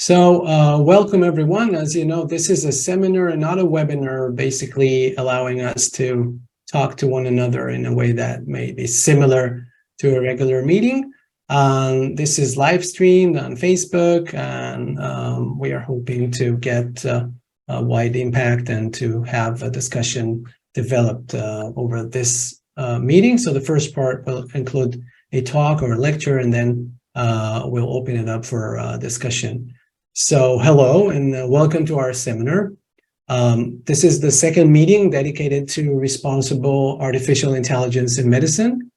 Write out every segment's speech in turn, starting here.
Welcome everyone. As you know, this is a seminar and not a webinar, basically allowing us to talk to one another in a way that may be similar to a regular meeting. This is live streamed on Facebook, and we are hoping to get a wide impact and to have a discussion developed over this meeting. So the first part will include a talk or a lecture, and then we'll open it up for discussion. So hello and welcome to our seminar. This is the second meeting dedicated to responsible artificial intelligence in medicine.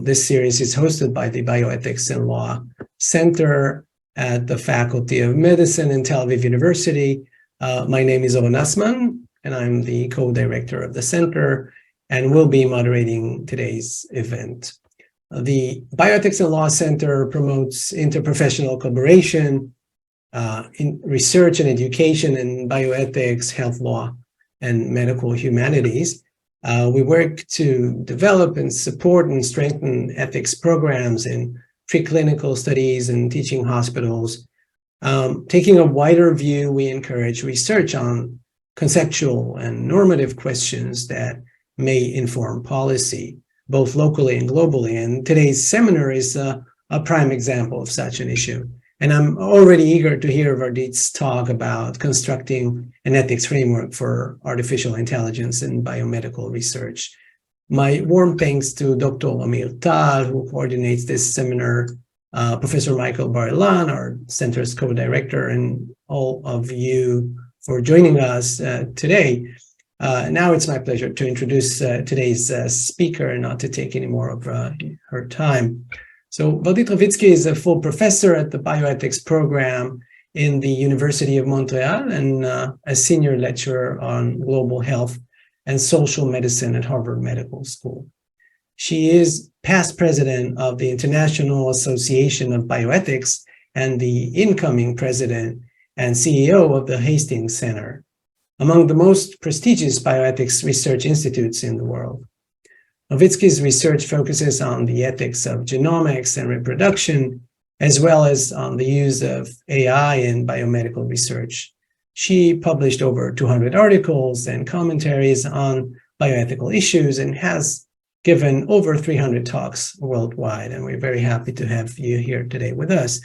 This series is hosted by the Bioethics and Law Center at the Faculty of Medicine in Tel Aviv University. My name is Oren Asman, and I'm the co-director of the center and will be moderating today's event. The Bioethics and Law Center promotes interprofessional collaboration in research and education in bioethics, health law, and medical humanities. We work to develop and support and strengthen ethics programs in preclinical studies and teaching hospitals. Taking a wider view, we encourage research on conceptual and normative questions that may inform policy, both locally and globally. And today's seminar is a prime example of such an issue. And I'm already eager to hear Vardit's talk about constructing an ethics framework for artificial intelligence in biomedical research. My warm thanks to Dr. Amir Tal, who coordinates this seminar, Professor Michael Bar-Ilan, our center's co-director, and all of you for joining us today. Now it's my pleasure to introduce today's speaker and not to take any more of her time. So Vardit Ravitsky is a full professor at the bioethics program in the University of Montreal and a senior lecturer on global health and social medicine at Harvard Medical School. She is past president of the International Association of Bioethics and the incoming president and CEO of the Hastings Center, among the most prestigious bioethics research institutes in the world. Ravitsky's research focuses on the ethics of genomics and reproduction, as well as on the use of AI in biomedical research. She published over 200 articles and commentaries on bioethical issues and has given over 300 talks worldwide, and we're very happy to have you here today with us.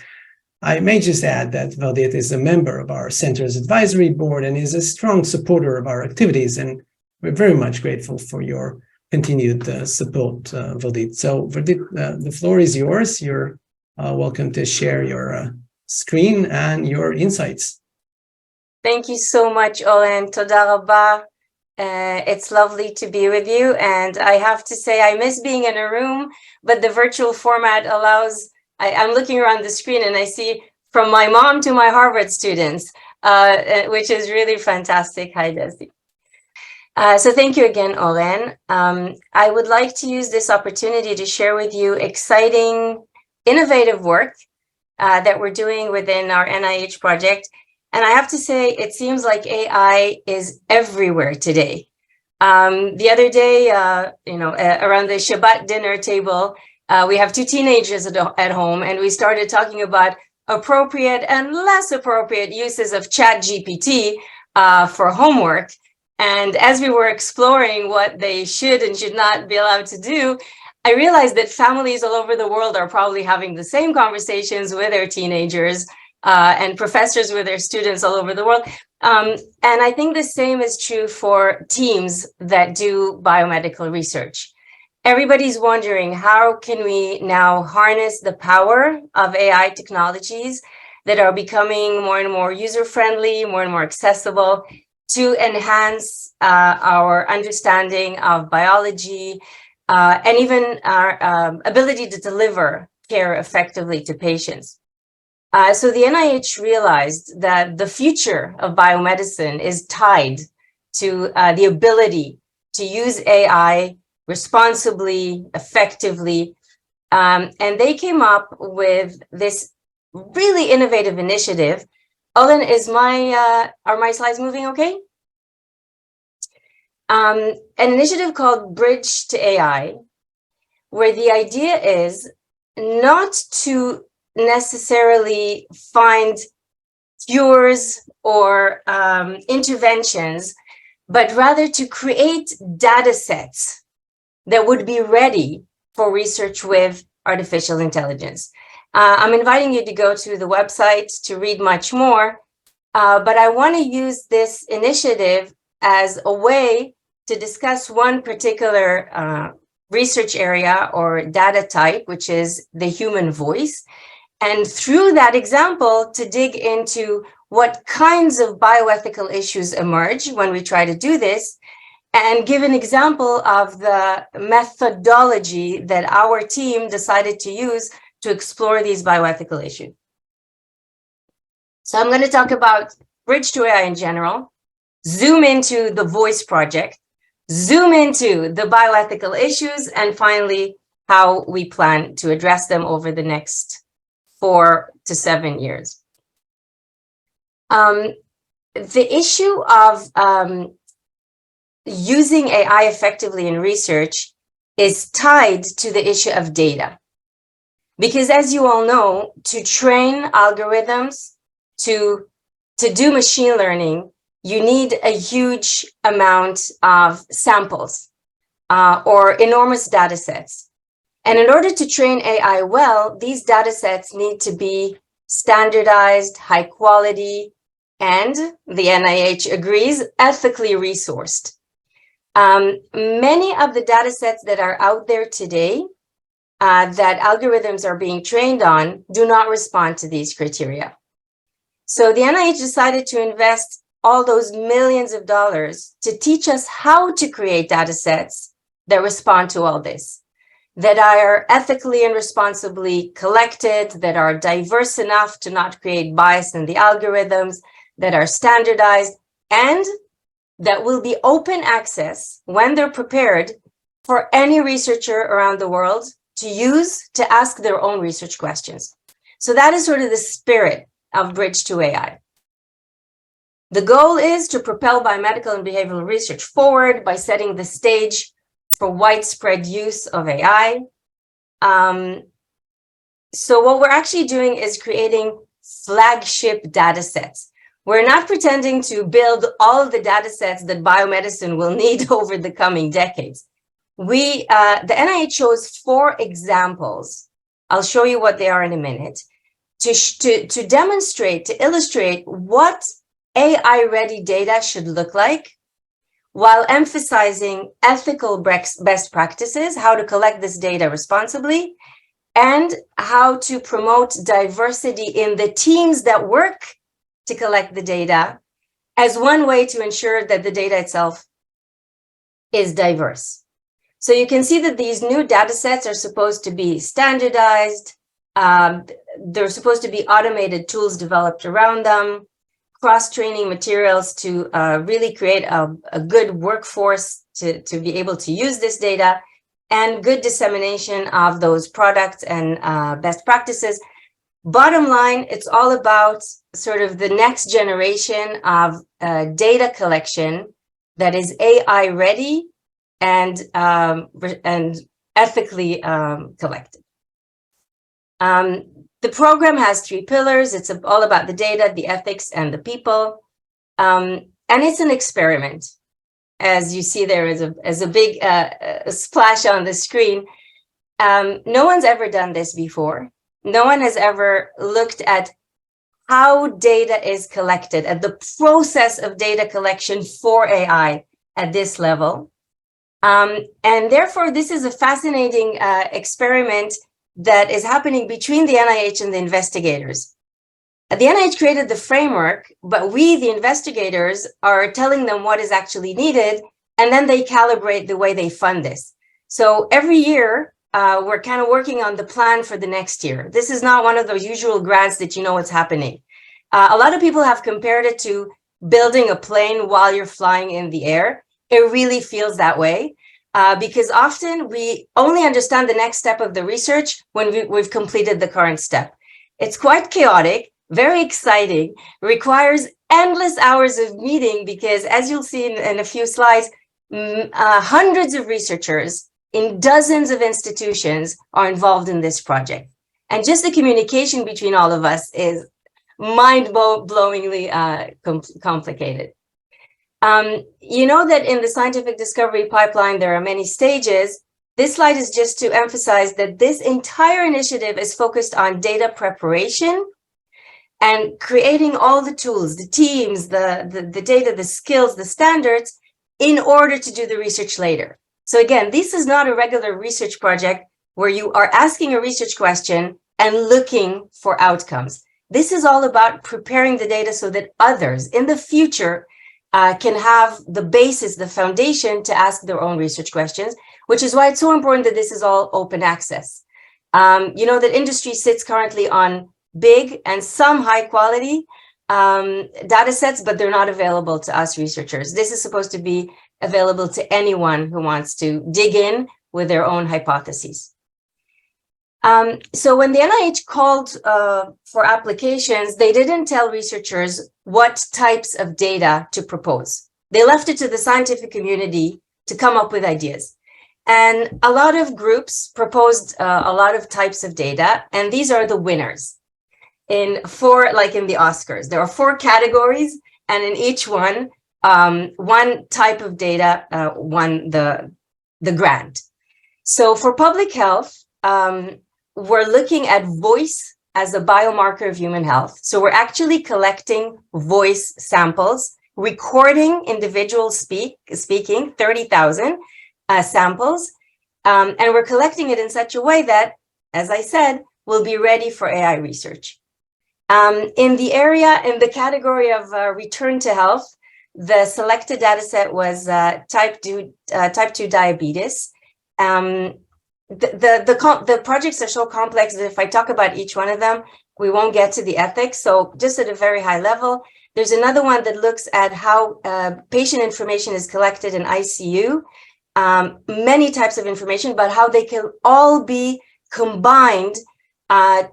I may just add that Vardit is a member of our center's advisory board and is a strong supporter of our activities, and we're very much grateful for your continued support, Vardit. So Vardit, the floor is yours. You're welcome to share your screen and your insights. Thank you so much, Oren. Toda rabba. It's lovely to be with you. And I have to say, I miss being in a room, but the virtual format allows, I'm looking around the screen and I see from my mom to my Harvard students, which is really fantastic. Hi, Desi. So thank you again, Oren. I would like to use this opportunity to share with you exciting, innovative work that we're doing within our NIH project. And I have to say, it seems like AI is everywhere today. The other day, around the Shabbat dinner table, we have two teenagers at home, and we started talking about appropriate and less appropriate uses of ChatGPT for homework. And as we were exploring what they should and should not be allowed to do, I realized that families all over the world are probably having the same conversations with their teenagers and professors with their students all over the world. And I think the same is true for teams that do biomedical research. Everybody's wondering, how can we now harness the power of AI technologies that are becoming more and more user-friendly, more and more accessible, to enhance our understanding of biology and even our ability to deliver care effectively to patients. So the NIH realized that the future of biomedicine is tied to the ability to use AI responsibly, effectively, and they came up with this really innovative initiative. Oren, are my slides moving okay? An initiative called Bridge to AI, where the idea is not to necessarily find cures or interventions, but rather to create data sets that would be ready for research with artificial intelligence. I'm inviting you to go to the website to read much more, but I want to use this initiative as a way to discuss one particular research area or data type, which is the human voice. And through that example, to dig into what kinds of bioethical issues emerge when we try to do this, and give an example of the methodology that our team decided to use to explore these bioethical issues. So I'm going to talk about Bridge to AI in general, zoom into the voice project, zoom into the bioethical issues, and finally, how we plan to address them over the next 4 to 7 years. The issue of using AI effectively in research is tied to the issue of data. Because as you all know, to train algorithms, to do machine learning, you need a huge amount of samples or enormous data sets. And in order to train AI well, these data sets need to be standardized, high quality, and the NIH agrees, ethically resourced. Many of the data sets that are out there today that algorithms are being trained on do not respond to these criteria. So the NIH decided to invest all those millions of dollars to teach us how to create data sets that respond to all this, that are ethically and responsibly collected, that are diverse enough to not create bias in the algorithms, that are standardized, and that will be open access when they're prepared for any researcher around the world to use to ask their own research questions. So that is sort of the spirit of Bridge to AI. The goal is to propel biomedical and behavioral research forward by setting the stage for widespread use of AI. So what we're actually doing is creating flagship data sets. We're not pretending to build all of the data sets that biomedicine will need over the coming decades. The NIH chose 4 examples. I'll show you what they are in a minute, to demonstrate, to illustrate what AI-ready data should look like, while emphasizing ethical best practices, how to collect this data responsibly, and how to promote diversity in the teams that work to collect the data as one way to ensure that the data itself is diverse. So you can see that these new data sets are supposed to be standardized. They're supposed to be automated tools developed around them, cross-training materials to really create a good workforce to be able to use this data, and good dissemination of those products and best practices. Bottom line, it's all about sort of the next generation of data collection that is AI ready and ethically collected. The program has 3 pillars. It's all about the data, the ethics, and the people. And it's an experiment. As you see there is a big splash on the screen. No one's ever done this before. No one has ever looked at how data is collected, at the process of data collection for AI at this level. And therefore, this is a fascinating experiment that is happening between the NIH and the investigators. The NIH created the framework, but we, the investigators, are telling them what is actually needed, and then they calibrate the way they fund this. So every year, we're kind of working on the plan for the next year. This is not one of those usual grants that you know what's happening. A lot of people have compared it to building a plane while you're flying in the air. It really feels that way. Because often we only understand the next step of the research when we've completed the current step. It's quite chaotic, very exciting, requires endless hours of meeting because, as you'll see in a few slides, hundreds of researchers in dozens of institutions are involved in this project. And just the communication between all of us is mind-blowingly complicated. You know that in the scientific discovery pipeline, there are many stages. This slide is just to emphasize that this entire initiative is focused on data preparation and creating all the tools, the teams, the data, the skills, the standards in order to do the research later. So again, this is not a regular research project where you are asking a research question and looking for outcomes. This is all about preparing the data so that others in the future can have the basis, the foundation to ask their own research questions, which is why it's so important that this is all open access. You know that industry sits currently on big and some high quality data sets, but they're not available to us researchers. This is supposed to be available to anyone who wants to dig in with their own hypotheses. So when the NIH called for applications, they didn't tell researchers what types of data to propose. They left it to the scientific community to come up with ideas. And a lot of groups proposed a lot of types of data, and these are the winners. In four, like in the Oscars, there are 4 categories, and in each one, one type of data won the grant. So for public health, we're looking at voice as a biomarker of human health. So we're actually collecting voice samples, recording individuals speaking, 30,000 samples, and we're collecting it in such a way that, as I said, will be ready for AI research. In the category of return to health, the selected data set was type 2 diabetes. The projects are so complex that if I talk about each one of them, we won't get to the ethics. So just at a very high level, there's another one that looks at how patient information is collected in ICU, many types of information, but how they can all be combined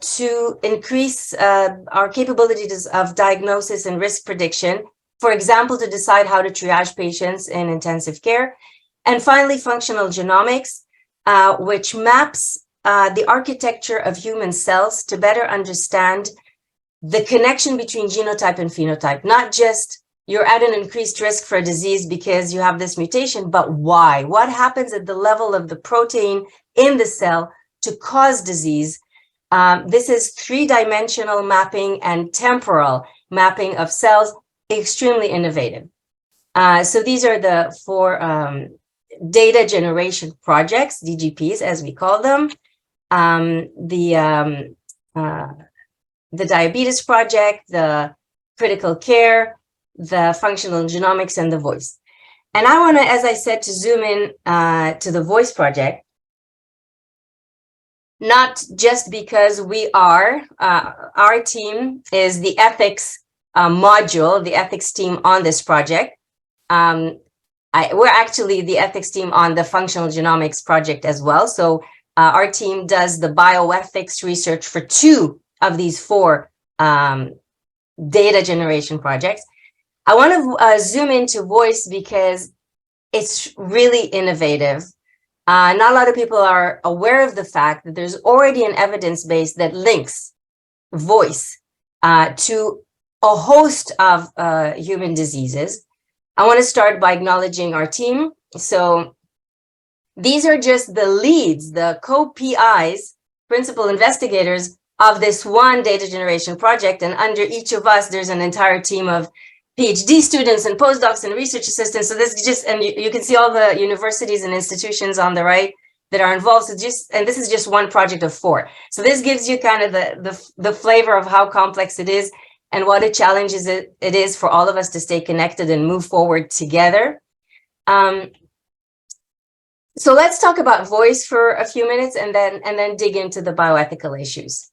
to increase our capabilities of diagnosis and risk prediction, for example, to decide how to triage patients in intensive care. And finally, functional genomics, which maps the architecture of human cells to better understand the connection between genotype and phenotype, not just you're at an increased risk for a disease because you have this mutation, but why? What happens at the level of the protein in the cell to cause disease? This is 3-dimensional mapping and temporal mapping of cells, extremely innovative. So these are the 4 data generation projects, DGPs, as we call them. The diabetes project, the critical care, the functional genomics, and the voice. And I want to, as I said, to zoom in to the voice project, not just because we are, our team is the ethics module, the ethics team on this project. We're actually the ethics team on the functional genomics project as well. So our team does the bioethics research for 2 of these 4 data generation projects. I want to zoom into voice because it's really innovative. Not a lot of people are aware of the fact that there's already an evidence base that links voice to a host of human diseases. I want to start by acknowledging our team. So these are just the leads, the co-PIs, principal investigators of this one data generation project. And under each of us, there's an entire team of PhD students and postdocs and research assistants. So this is just, and you can see all the universities and institutions on the right that are involved. So and this is just one project of 4. So this gives you kind of the flavor of how complex it is and what a challenge it is for all of us to stay connected and move forward together. So let's talk about voice for a few minutes and then dig into the bioethical issues.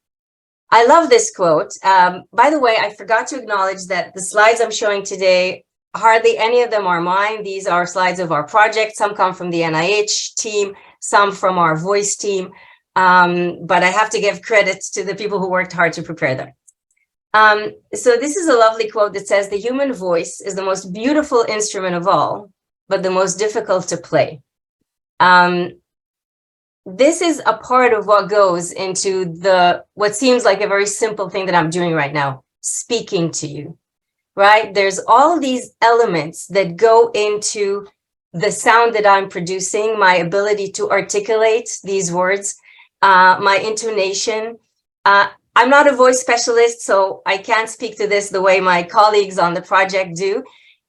I love this quote. By the way, I forgot to acknowledge that the slides I'm showing today, hardly any of them are mine. These are slides of our project. Some come from the NIH team, some from our voice team. But I have to give credit to the people who worked hard to prepare them. So this is a lovely quote that says, "The human voice is the most beautiful instrument of all, but the most difficult to play." This is a part of what goes into what seems like a very simple thing that I'm doing right now, speaking to you, right? There's all these elements that go into the sound that I'm producing, my ability to articulate these words, my intonation. I'm not a voice specialist, so I can't speak to this the way my colleagues on the project do.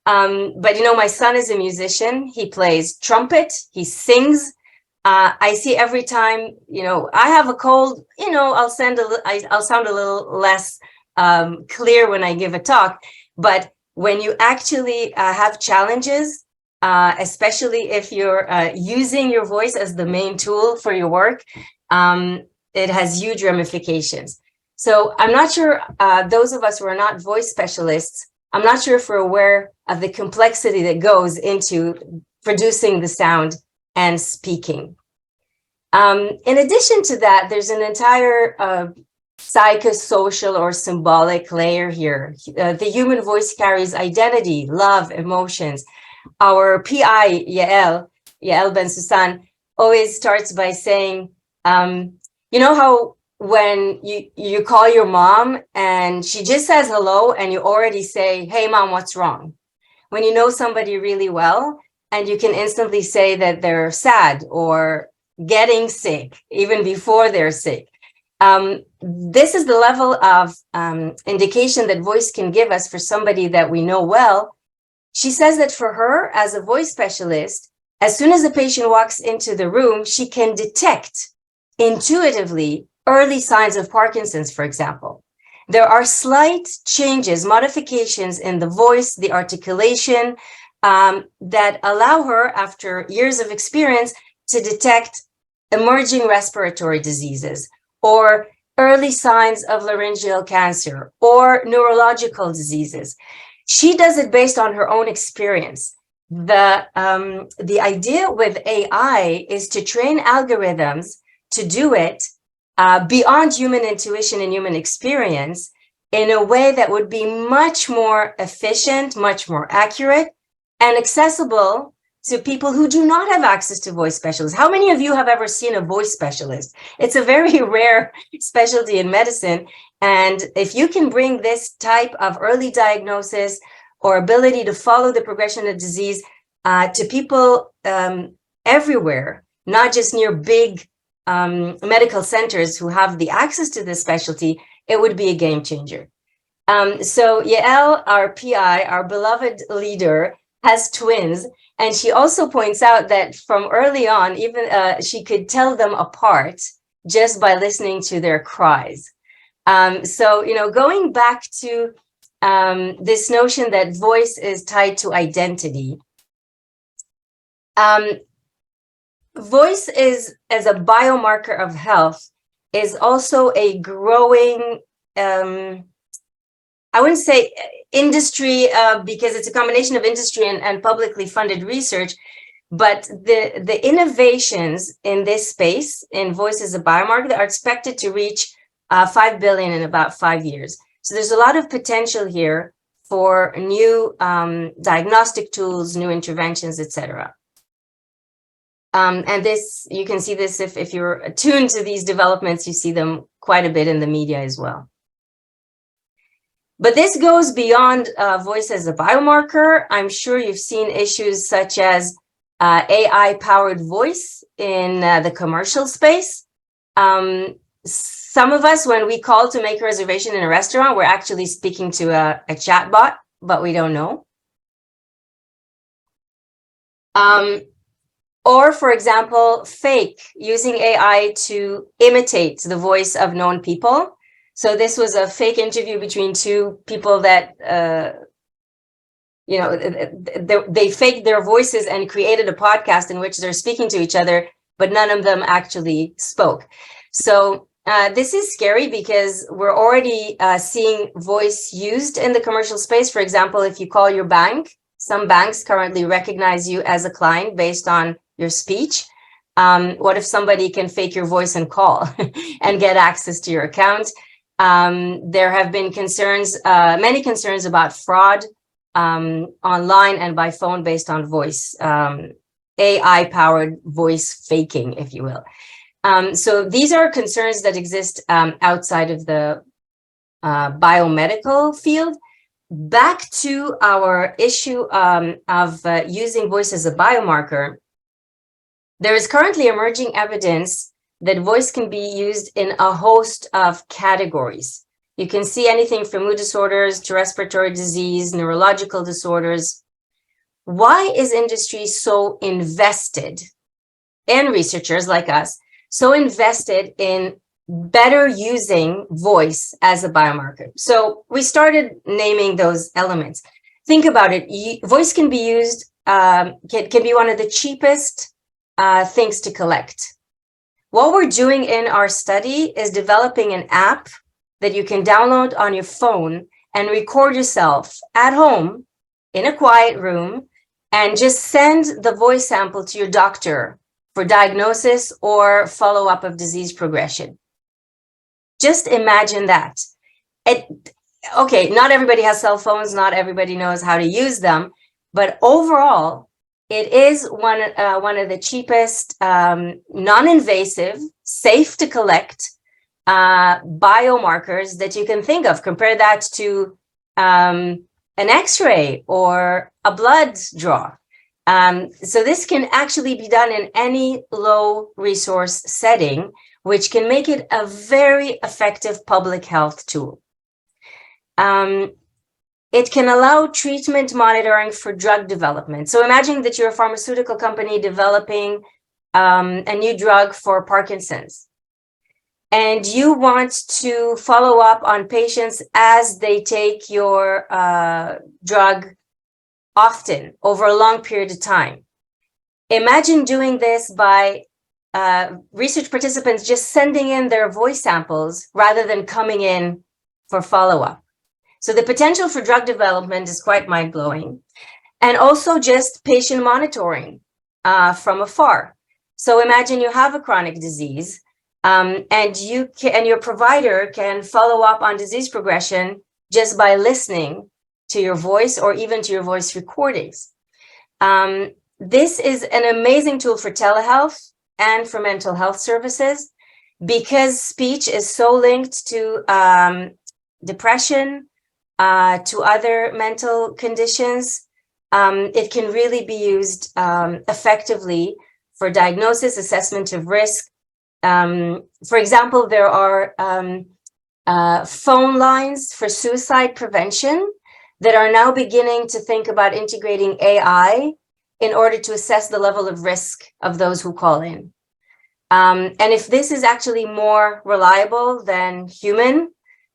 But, my son is a musician. He plays trumpet. He sings. I see every time, I have a cold, I'll sound a little less clear when I give a talk. But when you actually have challenges, especially if you're using your voice as the main tool for your work, it has huge ramifications. So I'm not sure, those of us who are not voice specialists, I'm not sure if we're aware of the complexity that goes into producing the sound and speaking. In addition to that, there's an entire psychosocial or symbolic layer here. The human voice carries identity, love, emotions. Our PI, Yael Ben Susan, always starts by saying, how when you call your mom and she just says hello and you already say, hey, mom, what's wrong? When you know somebody really well and you can instantly say that they're sad or getting sick even before they're sick. This is the level of indication that voice can give us for somebody that we know well. She says that for her as a voice specialist, as soon as the patient walks into the room, she can detect intuitively early signs of Parkinson's, for example. There are slight changes, modifications in the voice, the articulation, that allow her, after years of experience, to detect emerging respiratory diseases or early signs of laryngeal cancer or neurological diseases. She does it based on her own experience. The idea with AI is to train algorithms to do it beyond human intuition and human experience in a way that would be much more efficient, much more accurate, and accessible to people who do not have access to voice specialists. How many of you have ever seen a voice specialist? It's a very rare specialty in medicine. And if you can bring this type of early diagnosis or ability to follow the progression of disease to people everywhere, not just near big medical centers who have the access to this specialty, it would be a game changer. So Yael, our PI, our beloved leader, has twins. And she also points out that from early on, even she could tell them apart just by listening to their cries. So, going back to this notion that voice is tied to identity, voice is, as a biomarker of health, is also a growing, I wouldn't say industry, because it's a combination of industry and publicly funded research, but the innovations in this space, in voice as a biomarker, are expected to reach 5 billion in about 5 years. So there's a lot of potential here for new diagnostic tools, new interventions, etc. And this, you can see this if you're attuned to these developments, you see them quite a bit in the media as well. But this goes beyond voice as a biomarker. I'm sure you've seen issues such as AI-powered voice in the commercial space. Some of us, when we call to make a reservation in a restaurant, we're actually speaking to a chat bot, but we don't know. Or, for example, fake, using AI to imitate the voice of known people. So this was a fake interview between two people that, they faked their voices and created a podcast in which they're speaking to each other, but none of them actually spoke. So this is scary because we're already seeing voice used in the commercial space. For example, if you call your bank, some banks currently recognize you as a client based on your speech. What if somebody can fake your voice and call and get access to your account? There have been concerns, many concerns about fraud online and by phone based on voice, AI-powered voice faking, if you will. So these are concerns that exist outside of the biomedical field. Back to our issue of using voice as a biomarker, there is currently emerging evidence that voice can be used in a host of categories. You can see anything from mood disorders to respiratory disease, neurological disorders. Why is industry so invested, and researchers like us, so invested in better using voice as a biomarker? So we started naming those elements. Think about it. Voice can be used, can be one of the cheapest things to collect. What we're doing in our study is developing an app that you can download on your phone and record yourself at home in a quiet room and just send the voice sample to your doctor for diagnosis or follow-up of disease progression. Just imagine that. Okay, not everybody has cell phones, not everybody knows how to use them, but overall, it is one of the cheapest, non-invasive, safe to collect biomarkers that you can think of. Compare that to an X-ray or a blood draw. So this can actually be done in any low resource setting, which can make it a very effective public health tool. It can allow treatment monitoring for drug development. So imagine that you're a pharmaceutical company developing a new drug for Parkinson's, and you want to follow up on patients as they take your drug often over a long period of time. Imagine doing this by research participants just sending in their voice samples rather than coming in for follow-up. So the potential for drug development is quite mind-blowing. And also just patient monitoring from afar. So imagine you have a chronic disease and your provider can follow up on disease progression just by listening to your voice or even to your voice recordings. This is an amazing tool for telehealth and for mental health services because speech is so linked to depression, to other mental conditions. It can really be used effectively for diagnosis, assessment of risk. For example, there are phone lines for suicide prevention that are now beginning to think about integrating AI in order to assess the level of risk of those who call in. And if this is actually more reliable than human,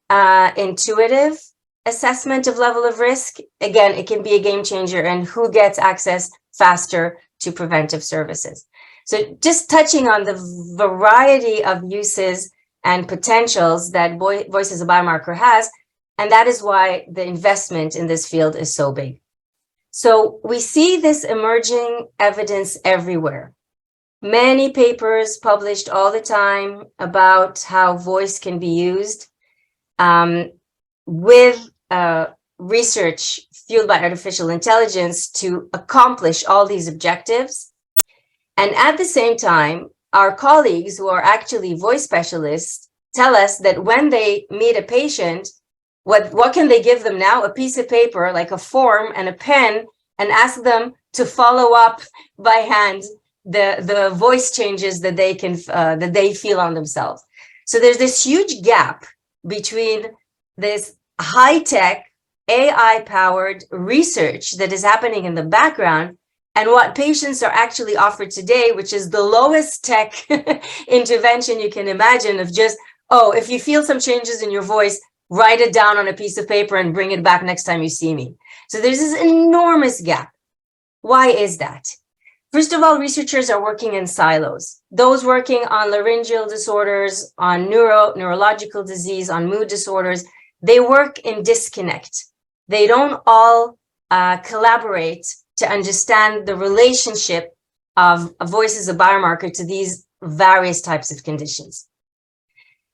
intuitive assessment of level of risk, again, it can be a game changer and who gets access faster to preventive services. So just touching on the variety of uses and potentials that voice as a biomarker has, and that is why the investment in this field is so big. So we see this emerging evidence everywhere. Many papers published all the time about how voice can be used with research fueled by artificial intelligence to accomplish all these objectives. And at the same time, our colleagues who are actually voice specialists tell us that when they meet a patient, what can they give them now? A piece of paper, like a form and a pen, and ask them to follow up by hand the voice changes that they can that they feel on themselves. So there's this huge gap between this high-tech AI-powered research that is happening in the background and what patients are actually offered today, which is the lowest tech intervention you can imagine of just, oh, if you feel some changes in your voice, write it down on a piece of paper and bring it back next time you see me. So there's this enormous gap. Why is that? First of all, researchers are working in silos. Those working on laryngeal disorders, on neurological disease, on mood disorders, they work in disconnect. They don't all collaborate to understand the relationship of a voice as a biomarker to these various types of conditions.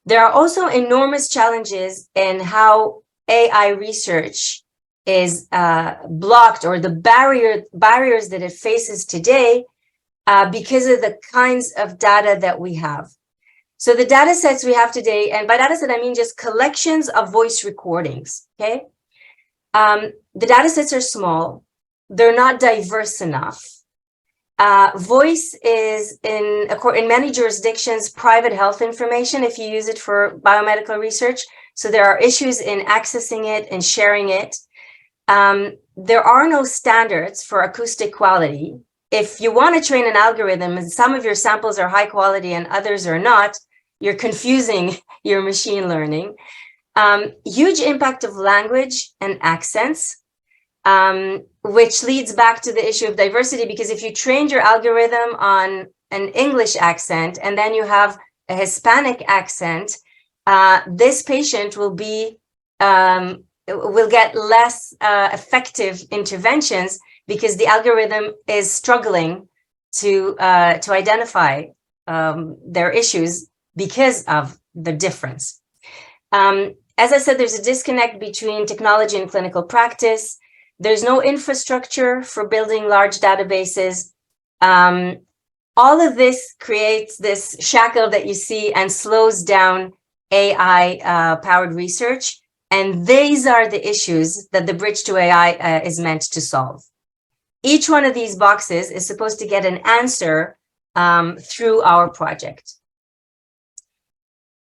There are also enormous challenges in how AI research is blocked, or the barriers that it faces today because of the kinds of data that we have. So the data sets we have today, and by data set, I mean just collections of voice recordings, okay? The data sets are small. They're not diverse enough. Voice is, in many jurisdictions, private health information if you use it for biomedical research. So there are issues in accessing it and sharing it. There are no standards for acoustic quality. If you want to train an algorithm and some of your samples are high quality and others are not, you're confusing your machine learning. Huge impact of language and accents, which leads back to the issue of diversity, because if you trained your algorithm on an English accent and then you have a Hispanic accent, this patient will get less effective interventions because the algorithm is struggling to identify their issues because of the difference. As I said, there's a disconnect between technology and clinical practice. There's no infrastructure for building large databases. All of this creates this shackle that you see and slows down AI-powered research. And these are the issues that the Bridge to AI is meant to solve. Each one of these boxes is supposed to get an answer through our project.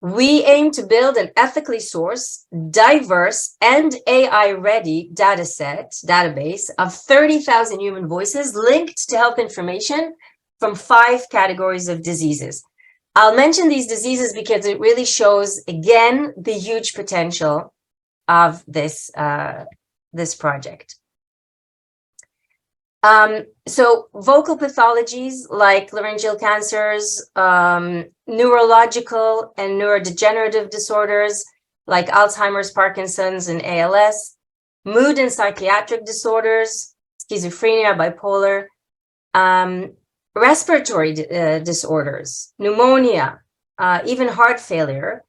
We aim to build an ethically sourced, diverse, and AI-ready database of 30,000 human voices linked to health information from 5 categories of diseases. I'll mention these diseases because it really shows, again, the huge potential of this project. So vocal pathologies like laryngeal cancers, neurological and neurodegenerative disorders like Alzheimer's, Parkinson's, and ALS, mood and psychiatric disorders, schizophrenia, bipolar, respiratory disorders, pneumonia, even heart failure,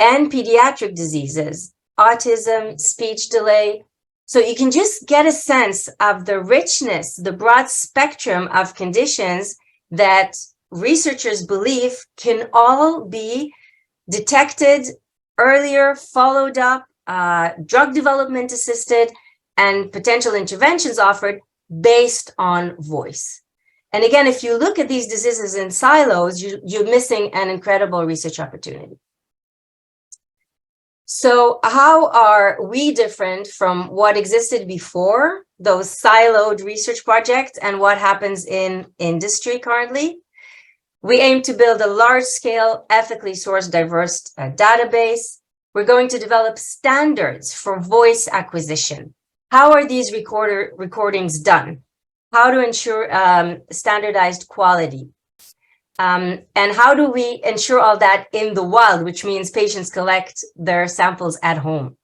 and pediatric diseases, autism, speech delay. So you can just get a sense of the richness, the broad spectrum of conditions that researchers believe can all be detected earlier, followed up, drug development assisted, and potential interventions offered based on voice. And again, if you look at these diseases in silos, you're missing an incredible research opportunity. So how are we different from what existed before, those siloed research projects, and what happens in industry currently? We aim to build a large-scale, ethically sourced, diverse database. We're going to develop standards for voice acquisition. How are these recordings done? How to ensure standardized quality? And how do we ensure all that in the wild, which means patients collect their samples at home?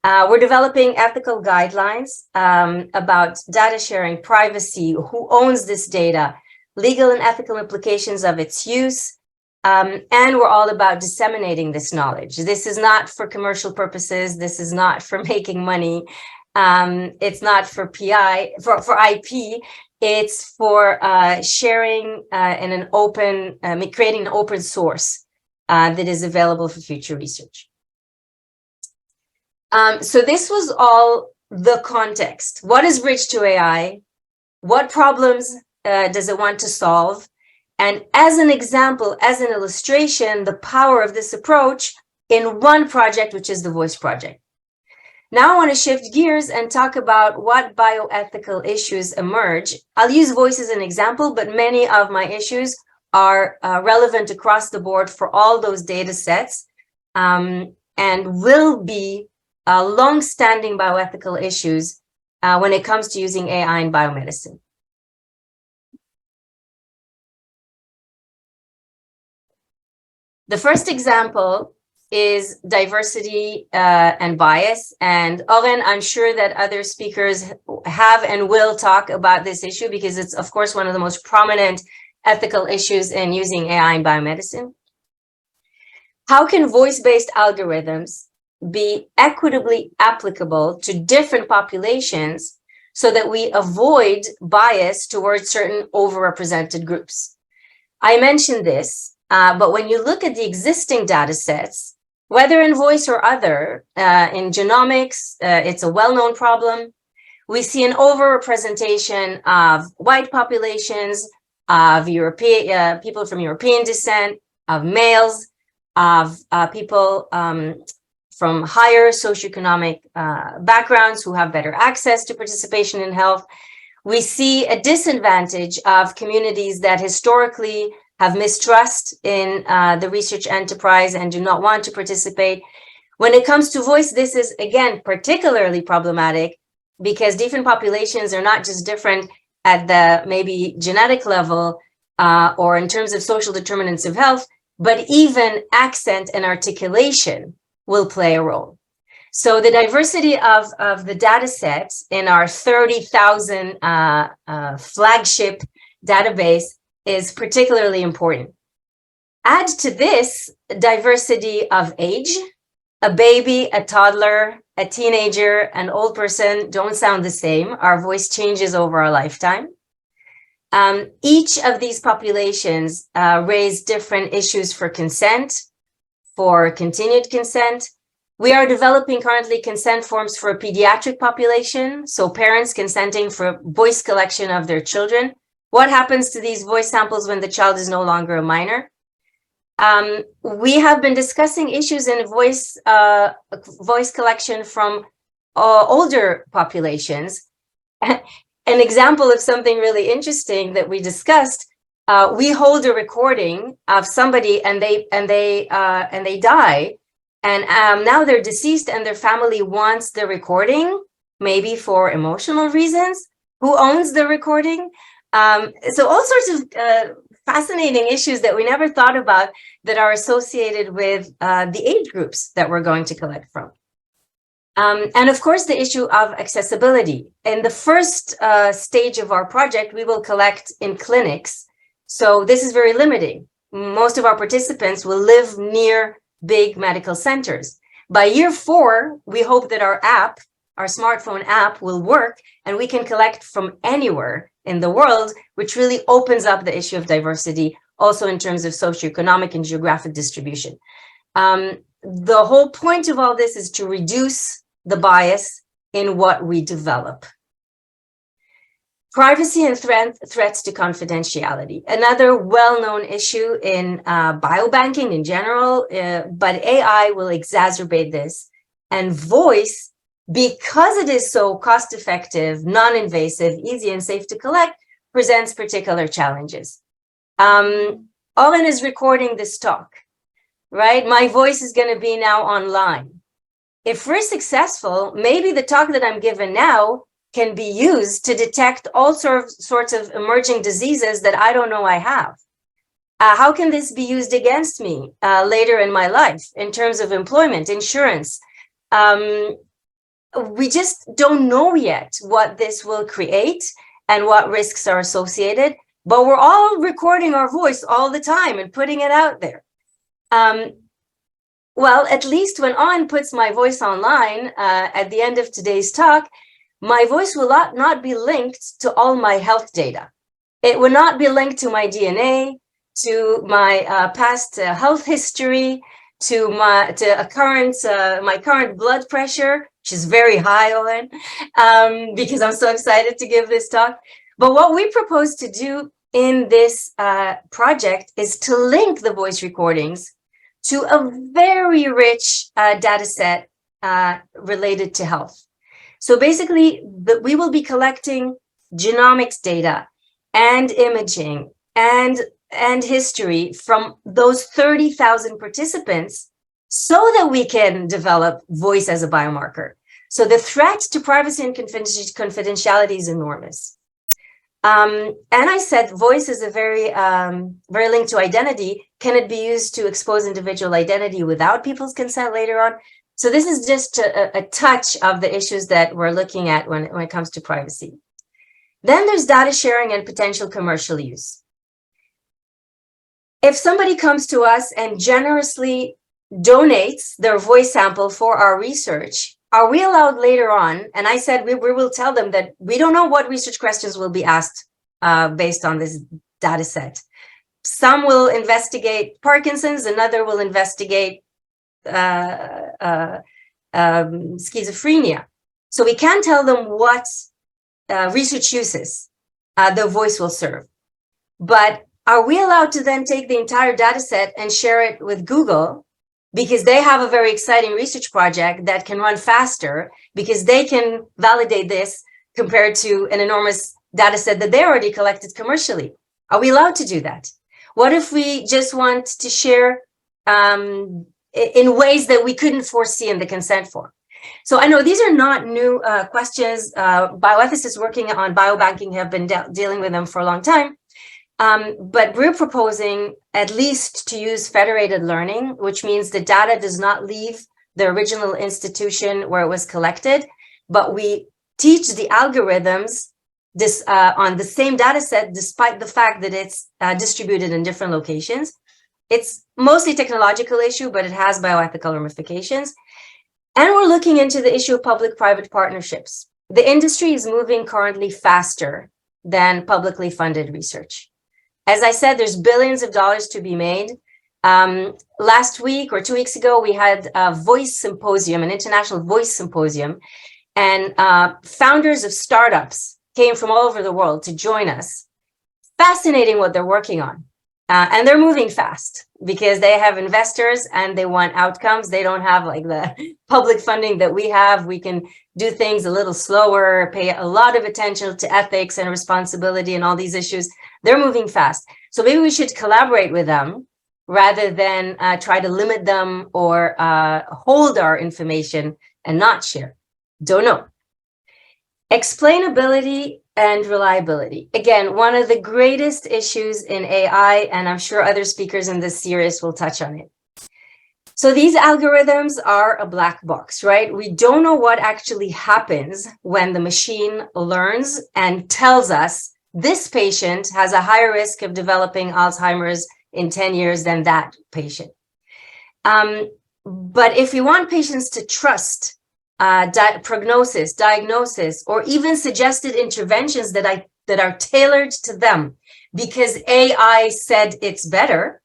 We're developing ethical guidelines about data sharing, privacy, who owns this data, legal and ethical implications of its use, and we're all about disseminating this knowledge. This is not for commercial purposes. This is not for making money. It's not for for IP. It's for sharing in an open, creating an open source that is available for future research. So this was all the context. What is Bridge to AI? What problems does it want to solve? And as an example, as an illustration, the power of this approach in one project, which is the Voice Project. Now I want to shift gears and talk about what bioethical issues emerge. I'll use voice as an example, but many of my issues are relevant across the board for all those data sets and will be long-standing bioethical issues when it comes to using AI in biomedicine. The first example is diversity and bias. And Oren, I'm sure that other speakers have and will talk about this issue because it's, of course, one of the most prominent ethical issues in using AI in biomedicine. How can voice-based algorithms be equitably applicable to different populations so that we avoid bias towards certain overrepresented groups? I mentioned this. But when you look at the existing data sets, whether in voice or other, in genomics, it's a well-known problem. We see an overrepresentation of white populations, of European people from European descent, of males, of people from higher socioeconomic backgrounds who have better access to participation in health. We see a disadvantage of communities that historically have mistrust in the research enterprise and do not want to participate. When it comes to voice, this is, again, particularly problematic because different populations are not just different at the maybe genetic level or in terms of social determinants of health, but even accent and articulation will play a role. So the diversity of the data sets in our 30,000 flagship database is particularly important. Add to this diversity of age. A baby, a toddler, a teenager, an old person don't sound the same. Our voice changes over our lifetime. Each of these populations raise different issues for consent, for continued consent. We are developing currently consent forms for a pediatric population, so parents consenting for voice collection of their children. What happens to these voice samples when the child is no longer a minor? We have been discussing issues in voice collection from older populations. An example of something really interesting that we discussed, we hold a recording of somebody and they die, and now they're deceased and their family wants the recording, maybe for emotional reasons. Who owns the recording? So all sorts of fascinating issues that we never thought about that are associated with the age groups that we're going to collect from. And of course, the issue of accessibility. In the first stage of our project, we will collect in clinics. So this is very limiting. Most of our participants will live near big medical centers. By year 4, we hope that our app, our smartphone app, will work and we can collect from anywhere in the world, which really opens up the issue of diversity, also in terms of socioeconomic and geographic distribution. The whole point of all this is to reduce the bias in what we develop. Privacy and threats to confidentiality. Another well-known issue in biobanking in general, but AI will exacerbate this. And voice, because it is so cost-effective, non-invasive, easy and safe to collect, presents particular challenges. Oren is recording this talk, right? My voice is going to be now online. If we're successful, maybe the talk that I'm given now can be used to detect all sorts of emerging diseases that I don't know I have. How can this be used against me later in my life in terms of employment, insurance? We just don't know yet what this will create and what risks are associated, but we're all recording our voice all the time and putting it out there. Well, at least when Oren puts my voice online at the end of today's talk, my voice will not be linked to all my health data. It will not be linked to my DNA, to my past health history, to my current blood pressure, which is very high, Oren, because I'm so excited to give this talk. But what we propose to do in this project is to link the voice recordings to a very rich data set related to health. So basically, we will be collecting genomics data and imaging and history from those 30,000 participants so that we can develop voice as a biomarker. So the threat to privacy and confidentiality is enormous. And I said voice is a very linked to identity. Can it be used to expose individual identity without people's consent later on? So this is just a touch of the issues that we're looking at when it comes to privacy. Then there's data sharing and potential commercial use. If somebody comes to us and generously donates their voice sample for our research, are we allowed later on? And I said we will tell them that we don't know what research questions will be asked based on this data set. some will investigate Parkinson's, another will investigate schizophrenia. So we can't tell them what research uses the voice will serve. But are we allowed to then take the entire data set and share it with Google, because they have a very exciting research project that can run faster because they can validate this compared to an enormous data set that they already collected commercially? Are we allowed to do that? What if we just want to share in ways that we couldn't foresee in the consent form? So I know these are not new questions. Bioethicists working on biobanking have been dealing with them for a long time. But we're proposing at least to use federated learning, which means the data does not leave the original institution where it was collected, but we teach the algorithms this on the same data set, despite the fact that it's distributed in different locations. It's mostly a technological issue, but it has bioethical ramifications. And we're looking into the issue of public-private partnerships. The industry is moving currently faster than publicly funded research. As I said, there's billions of dollars to be made. Last week or 2 weeks ago, we had a voice symposium, an international voice symposium, and founders of startups came from all over the world to join us. Fascinating what they're working on. And they're moving fast because they have investors and they want outcomes. They don't have like the public funding that we have. We can do things a little slower, pay a lot of attention to ethics and responsibility and all these issues. They're moving fast. So maybe we should collaborate with them rather than try to limit them or hold our information and not share. Don't know. Explainability and reliability. Again, one of the greatest issues in AI, and I'm sure other speakers in this series will touch on it. So these algorithms are a black box, right? We don't know what actually happens when the machine learns and tells us this patient has a higher risk of developing Alzheimer's in 10 years than that patient. But if we want patients to trust prognosis, diagnosis, or even suggested interventions that are tailored to them because AI said it's better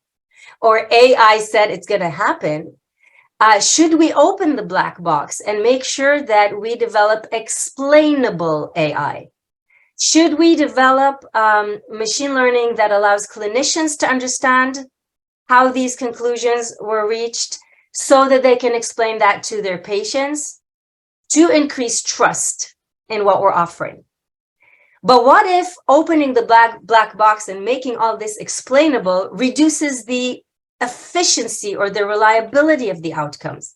or AI said it's going to happen, should we open the black box and make sure that we develop explainable AI? Should we develop machine learning that allows clinicians to understand how these conclusions were reached so that they can explain that to their patients to increase trust in what we're offering? But what if opening the black box and making all this explainable reduces the efficiency or the reliability of the outcomes?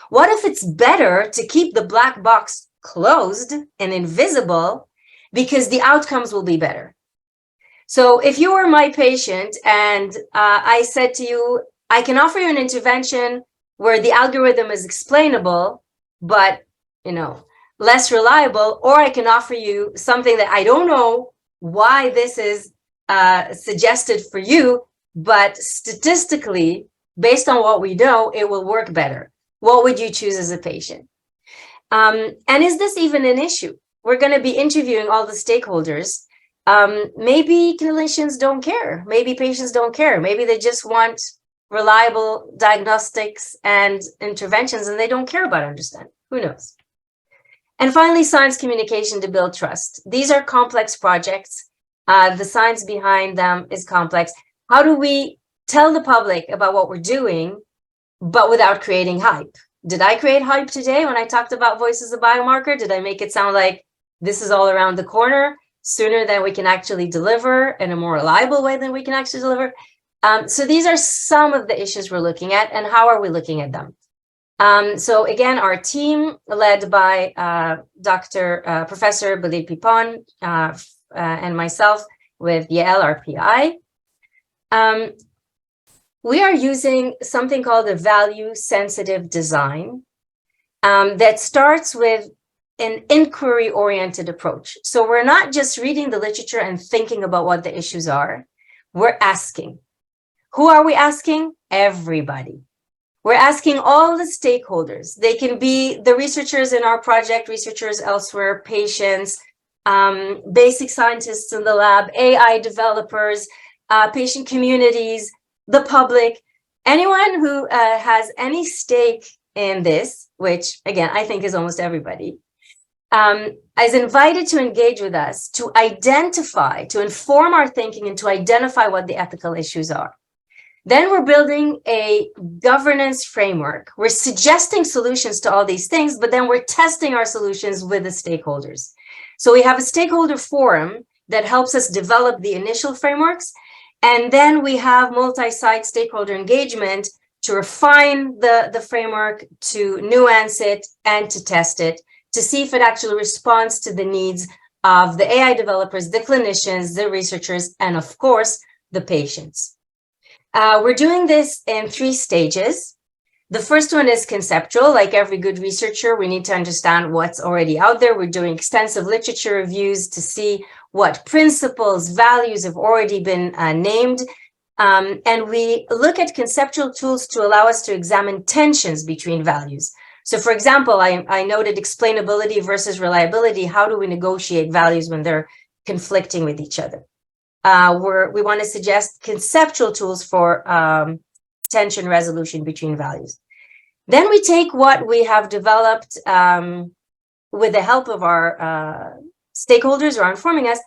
What if it's better to keep the black box closed and invisible because the outcomes will be better? So if you were my patient and I said to you, I can offer you an intervention where the algorithm is explainable, but less reliable, or I can offer you something that I don't know why this is suggested for you, but statistically, based on what we know, it will work better. What would you choose as a patient? And is this even an issue? We're going to be interviewing all the stakeholders. Maybe clinicians don't care. Maybe patients don't care. Maybe they just want reliable diagnostics and interventions, and they don't care about understanding. Who knows? And finally, science communication to build trust. These are complex projects. The science behind them is complex. How do we tell the public about what we're doing, but without creating hype? Did I create hype today when I talked about voice as a biomarker? Did I make it sound like this is all around the corner sooner than we can actually deliver in a more reliable way than we can actually deliver? So these are some of the issues we're looking at, and how are we looking at them? So again, our team led by Professor Vardit Pipon and myself with Yael, our PI. We are using something called a value-sensitive design that starts with an inquiry-oriented approach. So we're not just reading the literature and thinking about what the issues are. We're asking. Who are we asking? Everybody. We're asking all the stakeholders. They can be the researchers in our project, researchers elsewhere, patients, basic scientists in the lab, AI developers, patient communities, the public, anyone who has any stake in this, which again, I think is almost everybody, is invited to engage with us to identify, to inform our thinking and to identify what the ethical issues are. Then we're building a governance framework. We're suggesting solutions to all these things, but then we're testing our solutions with the stakeholders. So we have a stakeholder forum that helps us develop the initial frameworks. And then we have multi-site stakeholder engagement to refine the framework, to nuance it, and to test it, to see if it actually responds to the needs of the AI developers, the clinicians, the researchers, and of course, the patients. We're doing this in 3 stages. The first one is conceptual. Like every good researcher, we need to understand what's already out there. We're doing extensive literature reviews to see what principles, values have already been named. And we look at conceptual tools to allow us to examine tensions between values. So for example, I noted explainability versus reliability. How do we negotiate values when they're conflicting with each other? We want to suggest conceptual tools for tension resolution between values. Then we take what we have developed with the help of our stakeholders who are informing us,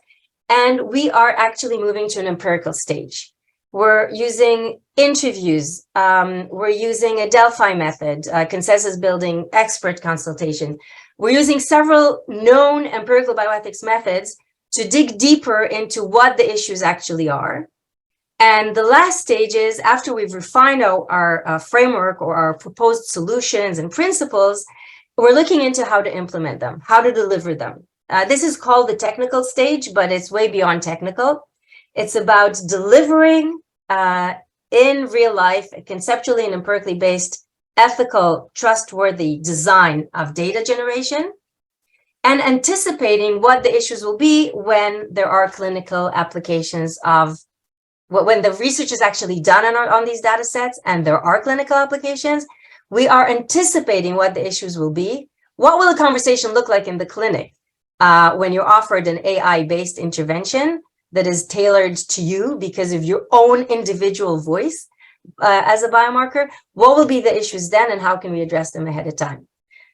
and we are actually moving to an empirical stage. We're using interviews. We're using a Delphi method, consensus building, expert consultation. We're using several known empirical bioethics methods to dig deeper into what the issues actually are. And the last stage is, after we've refined our framework or our proposed solutions and principles, we're looking into how to implement them, how to deliver them. This is called the technical stage, but it's way beyond technical. It's about delivering in real life, conceptually and empirically based, ethical, trustworthy design of data generation, and anticipating what the issues will be when there are clinical applications of, when the research is actually done on these data sets and there are clinical applications. We are anticipating what the issues will be. What will the conversation look like in the clinic when you're offered an AI-based intervention that is tailored to you because of your own individual voice as a biomarker? What will be the issues then, and how can we address them ahead of time?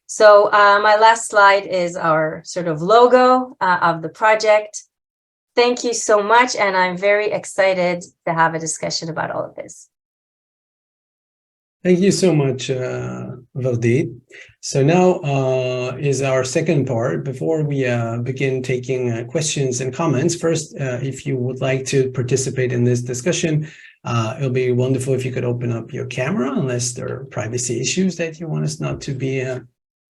So my last slide is our sort of logo of the project. Thank you so much, and I'm very excited to have a discussion about all of this. Thank you so much, Vardit. So now is our second part. Before we begin taking questions and comments, first, if you would like to participate in this discussion, it'll be wonderful if you could open up your camera, unless there are privacy issues that you want us not to be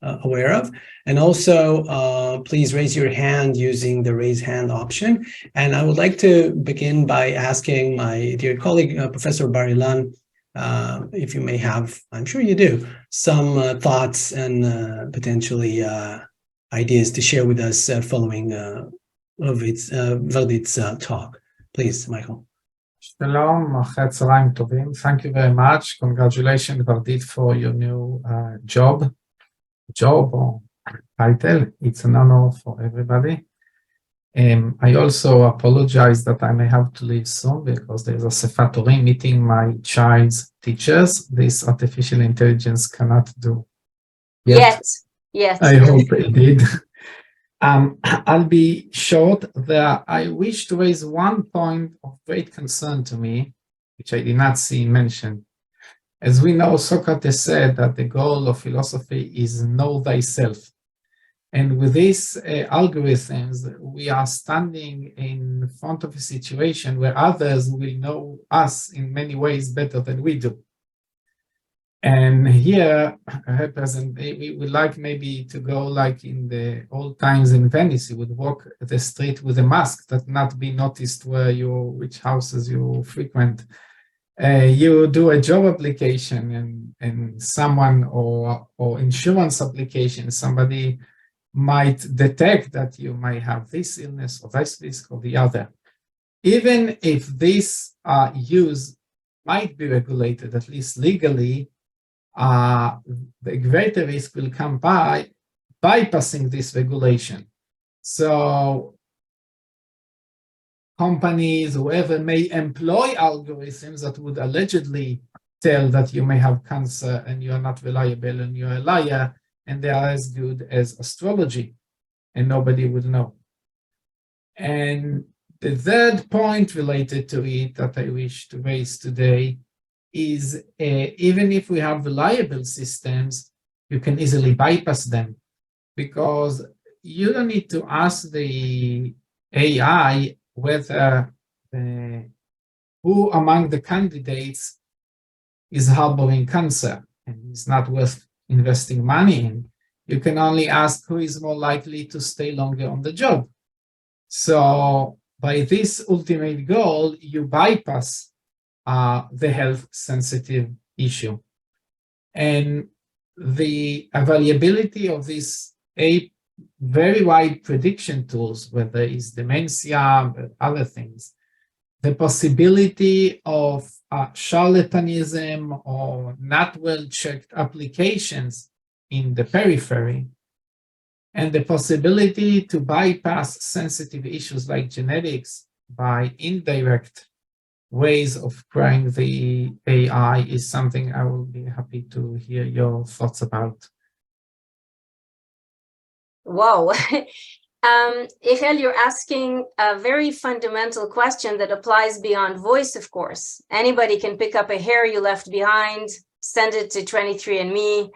aware of. And also, please raise your hand using the raise hand option. And I would like to begin by asking my dear colleague, Professor Bar-Ilan, if you may have, I'm sure you do, some thoughts and potentially ideas to share with us following Vardit's talk. Please, Michael. Shalom, אחרי צהריים טובים. Thank you very much. Congratulations, Vardit, for your new job or title. It's an honor for everybody. I also apologize that I may have to leave soon because there's a Sefat Orim meeting my child's teachers. This artificial intelligence cannot do yet. Yes. I hope it did. I'll be short. I wish to raise one point of great concern to me, which I did not see mentioned. As we know, Socrates said that the goal of philosophy is know thyself. And with these algorithms, we are standing in front of a situation where others will know us in many ways better than we do. And here, we would like maybe to go like in the old times in Venice. You would walk the street with a mask that not be noticed which houses you frequent. You do a job application and someone or insurance application, somebody might detect that you might have this illness or this risk or the other. Even if this use might be regulated, at least legally, the greater risk will come by bypassing this regulation. So companies, whoever may employ algorithms that would allegedly tell that you may have cancer and you are not reliable and you're a liar, and they are as good as astrology, and nobody would know. And the third point related to it that I wish to raise today is even if we have reliable systems, you can easily bypass them, because you don't need to ask the AI whether who among the candidates is harboring cancer and is not worth investing money in. You can only ask who is more likely to stay longer on the job. So by this ultimate goal, you bypass the health sensitive issue. And the availability of these very wide prediction tools, whether it's dementia, but other things, the possibility of charlatanism or not well-checked applications in the periphery, and the possibility to bypass sensitive issues like genetics by indirect ways of prying the AI is something I will be happy to hear your thoughts about. Wow. Ichel, you're asking a very fundamental question that applies beyond voice, of course. Anybody can pick up a hair you left behind, send it to 23andMe,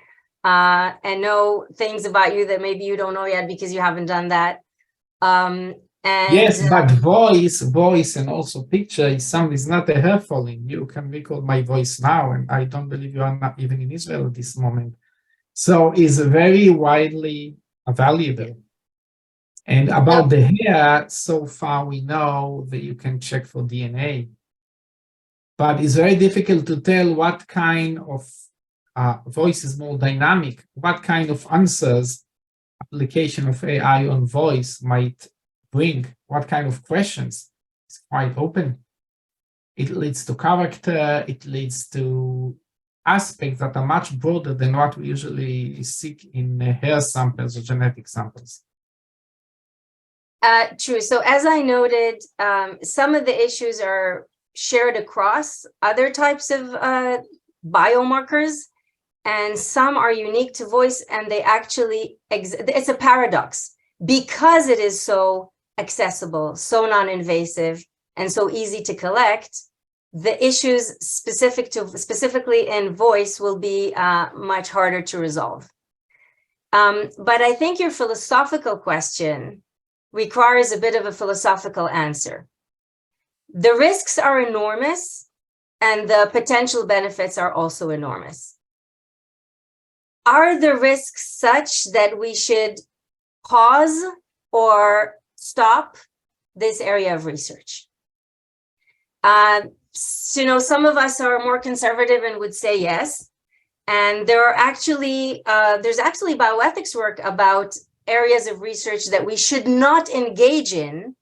and know things about you that maybe you don't know yet because you haven't done that. Yes, but voice and also picture is not a hair falling. You can record my voice now, and I don't believe you are not even in Israel at this moment. So it's very widely valuable. And about the hair, so far we know that you can check for DNA, but it's very difficult to tell what kind of voice is more dynamic, what kind of answers application of AI on voice might bring, what kind of questions. It's quite open. It leads to character, it leads to aspects that are much broader than what we usually seek in hair samples or genetic samples. True. So as I noted, some of the issues are shared across other types of biomarkers, and some are unique to voice, and they actually, it's a paradox. Because it is so accessible, so non-invasive, and so easy to collect, the issues specifically in voice will be much harder to resolve. But I think your philosophical question requires a bit of a philosophical answer. The risks are enormous, and the potential benefits are also enormous. Are the risks such that we should pause or stop this area of research? Some of us are more conservative and would say yes. And there's actually bioethics work about areas of research that we should not engage in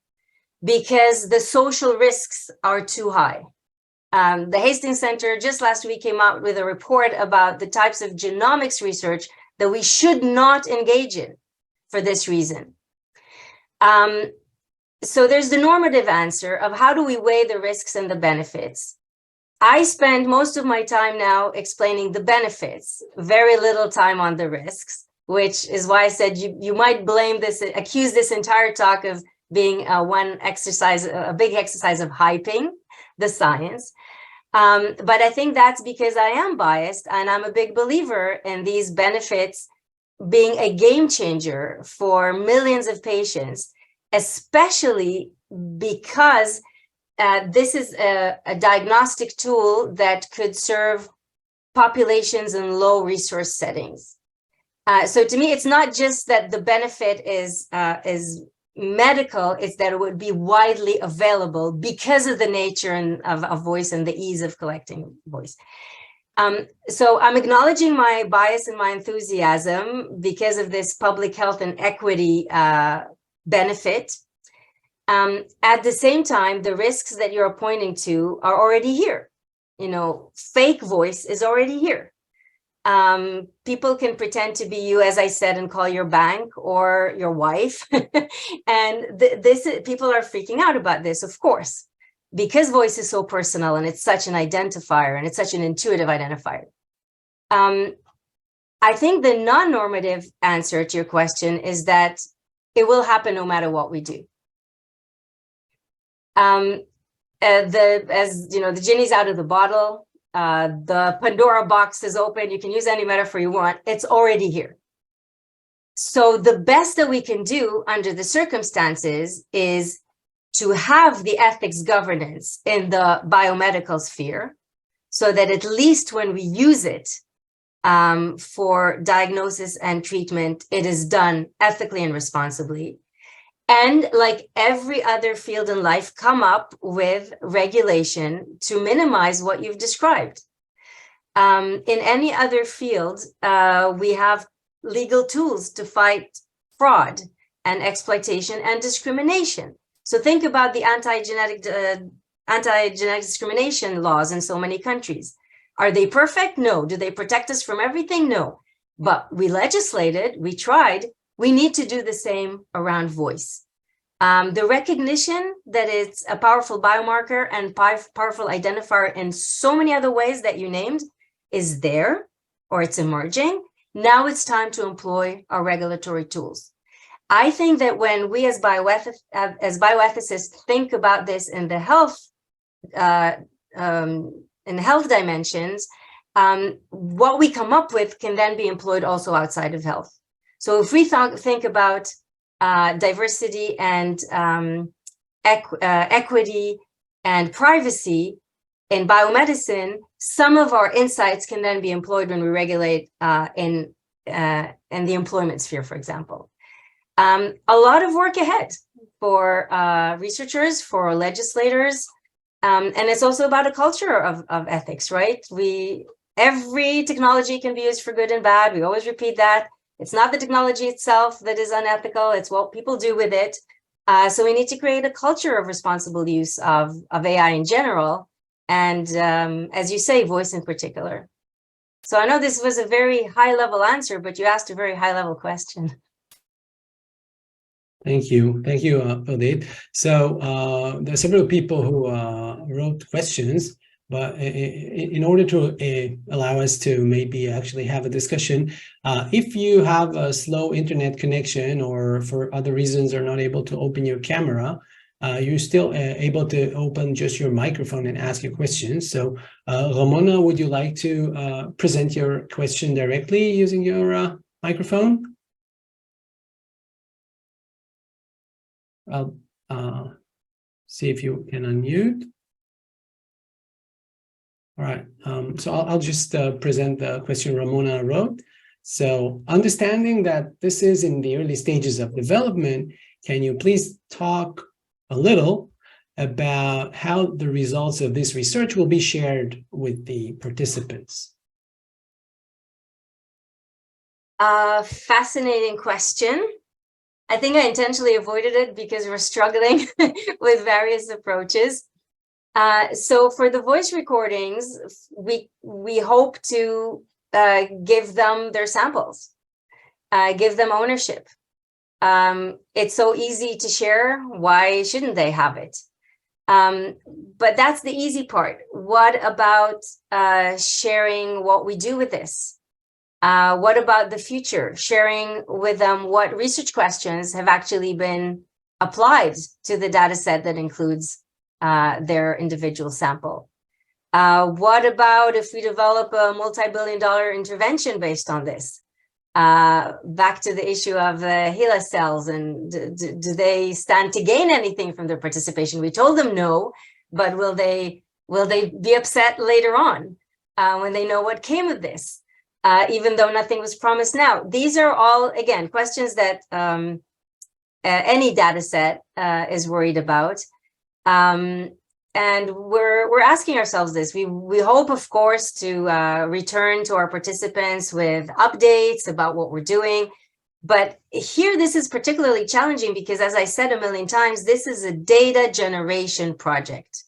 because the social risks are too high. The Hastings Center just last week came out with a report about the types of genomics research that we should not engage in for this reason. So there's the normative answer of how do we weigh the risks and the benefits. I spend most of my time now explaining the benefits, very little time on the risks, which is why I said you might accuse this entire talk of being a big exercise of hyping the science. But I think that's because I am biased, and I'm a big believer in these benefits being a game changer for millions of patients, especially because this is a diagnostic tool that could serve populations in low resource settings. So to me, it's not just that the benefit is medical, it's that it would be widely available because of the nature of voice and the ease of collecting voice. So I'm acknowledging my bias and my enthusiasm because of this public health and equity benefit. At the same time, the risks that you're pointing to are already here. Fake voice is already here. People can pretend to be you, as I said, and call your bank or your wife. And people are freaking out about this, of course, because voice is so personal and it's such an identifier and it's such an intuitive identifier. I think the non-normative answer to your question is that it will happen no matter what we do. As you know, the genie's out of the bottle. The Pandora box is open. You can use any metaphor you want. It's already here. So the best that we can do under the circumstances is to have the ethics governance in the biomedical sphere, so that at least when we use it for diagnosis and treatment, it is done ethically and responsibly. And like every other field in life, come up with regulation to minimize what you've described. In any other field, we have legal tools to fight fraud and exploitation and discrimination. So think about the anti-genetic discrimination laws in so many countries. Are they perfect? No. Do they protect us from everything? No. But we legislated, we tried. We need to do the same around voice. The recognition that it's a powerful biomarker and powerful identifier in so many other ways that you named is there, or it's emerging. Now it's time to employ our regulatory tools. I think that when we as bioethicists think about this in the health dimensions, what we come up with can then be employed also outside of health. So if we think about diversity and equity and privacy in biomedicine, some of our insights can then be employed when we regulate in the employment sphere, for example. A lot of work ahead for researchers, for legislators, and it's also about a culture of ethics, right? Every technology can be used for good and bad. We always repeat that. It's not the technology itself that is unethical. It's what people do with it. So we need to create a culture of responsible use of AI in general. And as you say, voice in particular. So I know this was a very high level answer, but you asked a very high level question. Thank you. Thank you, Vardit. So there are several people who wrote questions, but in order to allow us to maybe actually have a discussion, if you have a slow internet connection or for other reasons are not able to open your camera, you're still able to open just your microphone and ask your questions. So Ramona, would you like to present your question directly using your microphone? I'll see if you can unmute. All right, so I'll just present the question Ramona wrote. So understanding that this is in the early stages of development, can you please talk a little about how the results of this research will be shared with the participants? Fascinating question. I think I intentionally avoided it because we're struggling with various approaches. So for the voice recordings, we hope to give them their samples, give them ownership. It's so easy to share. Why shouldn't they have it? But that's the easy part. What about sharing what we do with this? What about the future? Sharing with them what research questions have actually been applied to the data set that includes their individual sample. What about if we develop a multi-billion-dollar intervention based on this? Back to the issue of HeLa cells, and do they stand to gain anything from their participation? We told them no, but will they be upset later on when they know what came of this? Even though nothing was promised now. These are all, again, questions that any data set is worried about. And we're asking ourselves this. We hope, of course, to return to our participants with updates about what we're doing. But here, this is particularly challenging because, as I said a million times, this is a data generation project.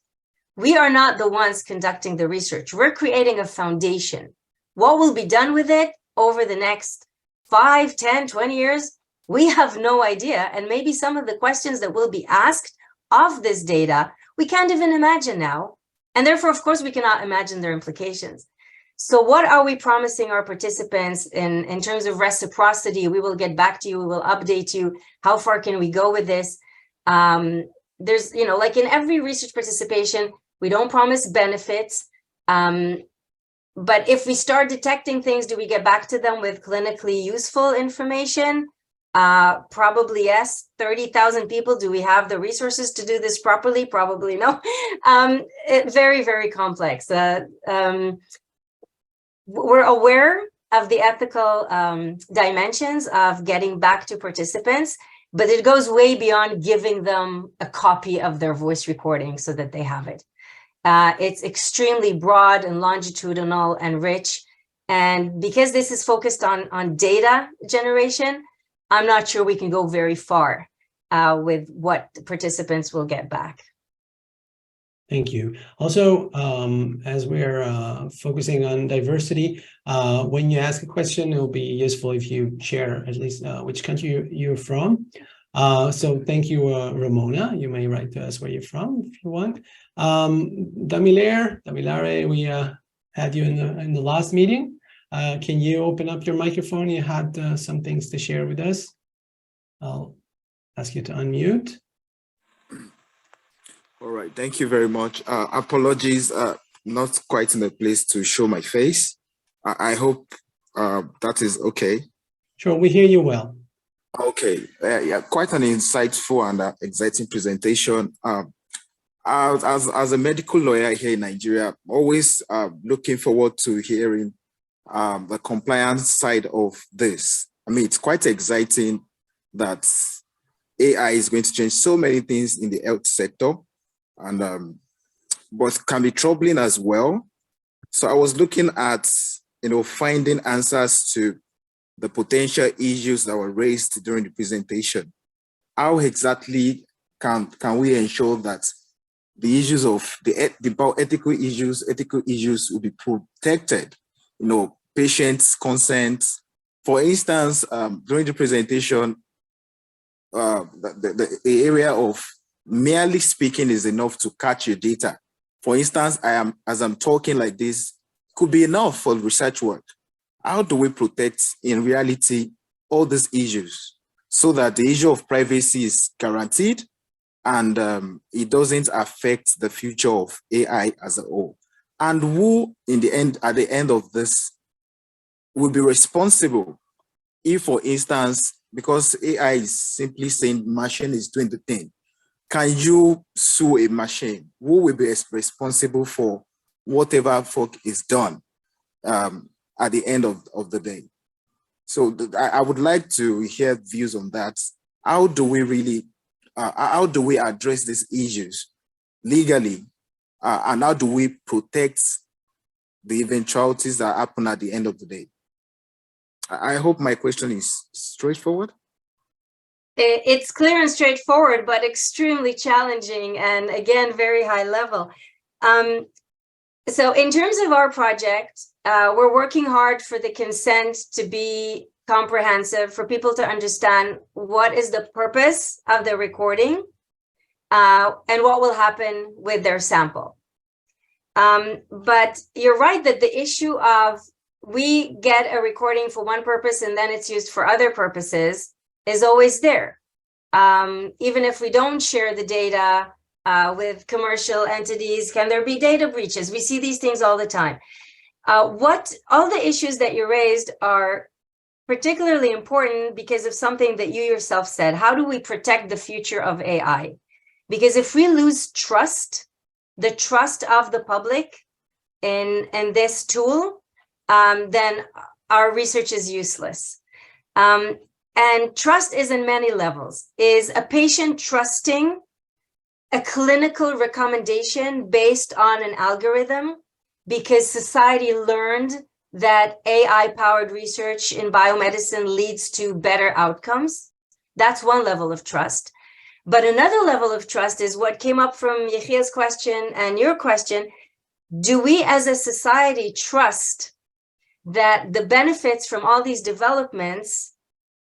We are not the ones conducting the research. We're creating a foundation. What will be done with it over the next 5, 10, 20 years? We have no idea. And maybe some of the questions that will be asked of this data, we can't even imagine now. And therefore, of course, we cannot imagine their implications. So what are we promising our participants in terms of reciprocity? We will get back to you. We will update you. How far can we go with this? There's, like in every research participation, we don't promise benefits. But if we start detecting things, do we get back to them with clinically useful information? Probably yes. 30,000 people. Do we have the resources to do this properly? Probably no. Very, very complex. We're aware of the ethical dimensions of getting back to participants, but it goes way beyond giving them a copy of their voice recording so that they have it. It's extremely broad and longitudinal and rich. And because this is focused on data generation, I'm not sure we can go very far with what participants will get back. Thank you. Also, as we're focusing on diversity, when you ask a question, it will be useful if you share at least which country you're from. So thank you, Ramona. You may write to us where you're from if you want. Damilare, we had you in the last meeting. Can you open up your microphone? You had some things to share with us. I'll ask you to unmute. All right, thank you very much. Apologies, not quite in a place to show my face. I hope that is okay. Sure, we hear you well. Okay, yeah, quite an insightful and exciting presentation. As a medical lawyer here in Nigeria, always looking forward to hearing the compliance side of this. I mean, it's quite exciting that AI is going to change so many things in the health sector, and but can be troubling as well. So I was looking at, finding answers to the potential issues that were raised during the presentation. How exactly can we ensure that the issues of the bioethical issues, ethical issues will be protected? Patients' consent. For instance, during the presentation, the area of merely speaking is enough to catch your data. For instance, as I'm talking like this, could be enough for research work. How do we protect, in reality, all these issues so that the issue of privacy is guaranteed and it doesn't affect the future of AI as a whole? And who, in the end, at the end of this, will be responsible if, for instance, because AI is simply saying machine is doing the thing, can you sue a machine? Who will be responsible for whatever work is done at the end of the day? So I would like to hear views on that. How do we really, how do we address these issues legally? And how do we protect the eventualities that happen at the end of the day? I hope my question is straightforward. It's clear and straightforward, but extremely challenging, and again, very high level. So in terms of our project, we're working hard for the consent to be comprehensive, for people to understand what is the purpose of the recording and what will happen with their sample. But you're right that the issue of we get a recording for one purpose and then it's used for other purposes is always there. Even if we don't share the data with commercial entities, can there be data breaches? We see these things all the time. All the issues that you raised are particularly important because of something that you yourself said. How do we protect the future of AI? Because if we lose trust, the trust of the public in this tool, then our research is useless. And trust is in many levels. Is a patient trusting a clinical recommendation based on an algorithm because society learned that AI-powered research in biomedicine leads to better outcomes? That's one level of trust. But another level of trust is what came up from Yechia's question and your question. Do we as a society trust that the benefits from all these developments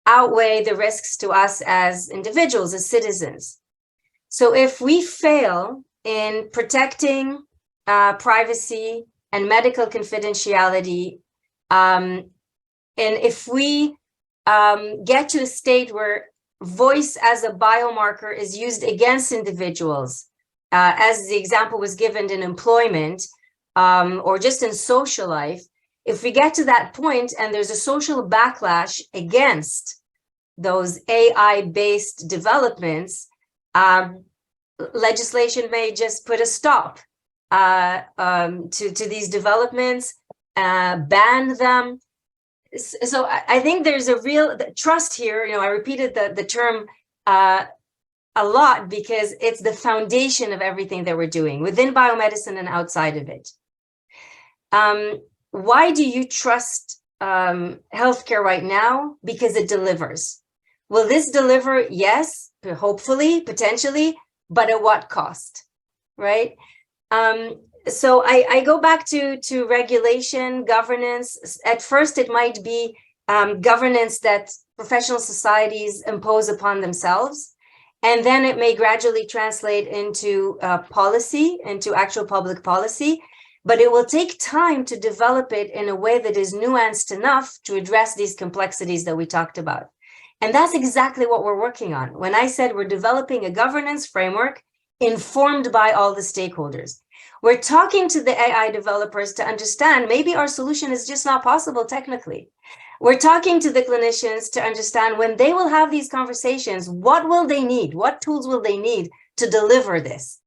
outweigh the risks to us as individuals, as citizens. So if we fail in protecting privacy and medical confidentiality, and if we get to a state where voice as a biomarker is used against individuals, as the example was given in employment, or just in social life, if we get to that point and there's a social backlash against those AI-based developments, legislation may just put a stop to these developments, ban them. So I think there's a real trust here. I repeated the term a lot because it's the foundation of everything that we're doing within biomedicine and outside of it. Why do you trust healthcare right now? Because it delivers. Will this deliver? Yes, hopefully, potentially, but at what cost, right? So I go back to regulation, governance. At first, it might be governance that professional societies impose upon themselves. And then it may gradually translate into policy, into actual public policy. But it will take time to develop it in a way that is nuanced enough to address these complexities that we talked about. And that's exactly what we're working on. When I said we're developing a governance framework informed by all the stakeholders, we're talking to the AI developers to understand maybe our solution is just not possible technically. We're talking to the clinicians to understand when they will have these conversations, what will they need? What tools will they need to deliver this?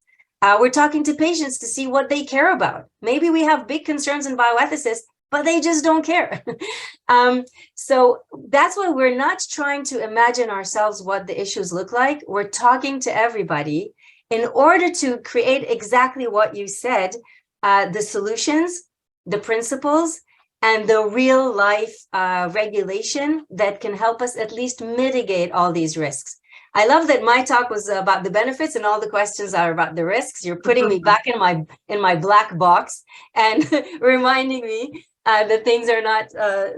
We're talking to patients to see what they care about. Maybe we have big concerns in bioethicists, but they just don't care. So that's why we're not trying to imagine ourselves what the issues look like. We're talking to everybody in order to create exactly what you said, the solutions, the principles, and the real life regulation that can help us at least mitigate all these risks. I love that my talk was about the benefits and all the questions are about the risks. You're putting me back in my black box and reminding me that things are not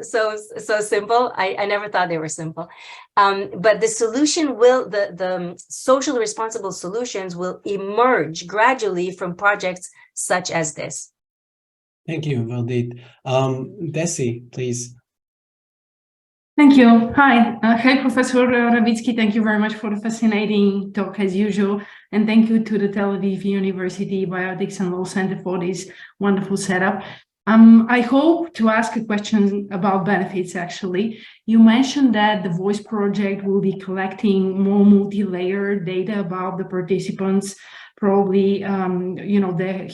so simple. I never thought they were simple. But the solution will, the socially responsible solutions will emerge gradually from projects such as this. Thank you, Vardit. Desi, please. Thank you. Hi. Hi, Professor Ravitsky. Thank you very much for the fascinating talk as usual. And thank you to the Tel Aviv University Bioethics and Law Center for this wonderful setup. I hope to ask a question about benefits, actually. You mentioned that the VOICE project will be collecting more multi-layered data about the participants, probably, the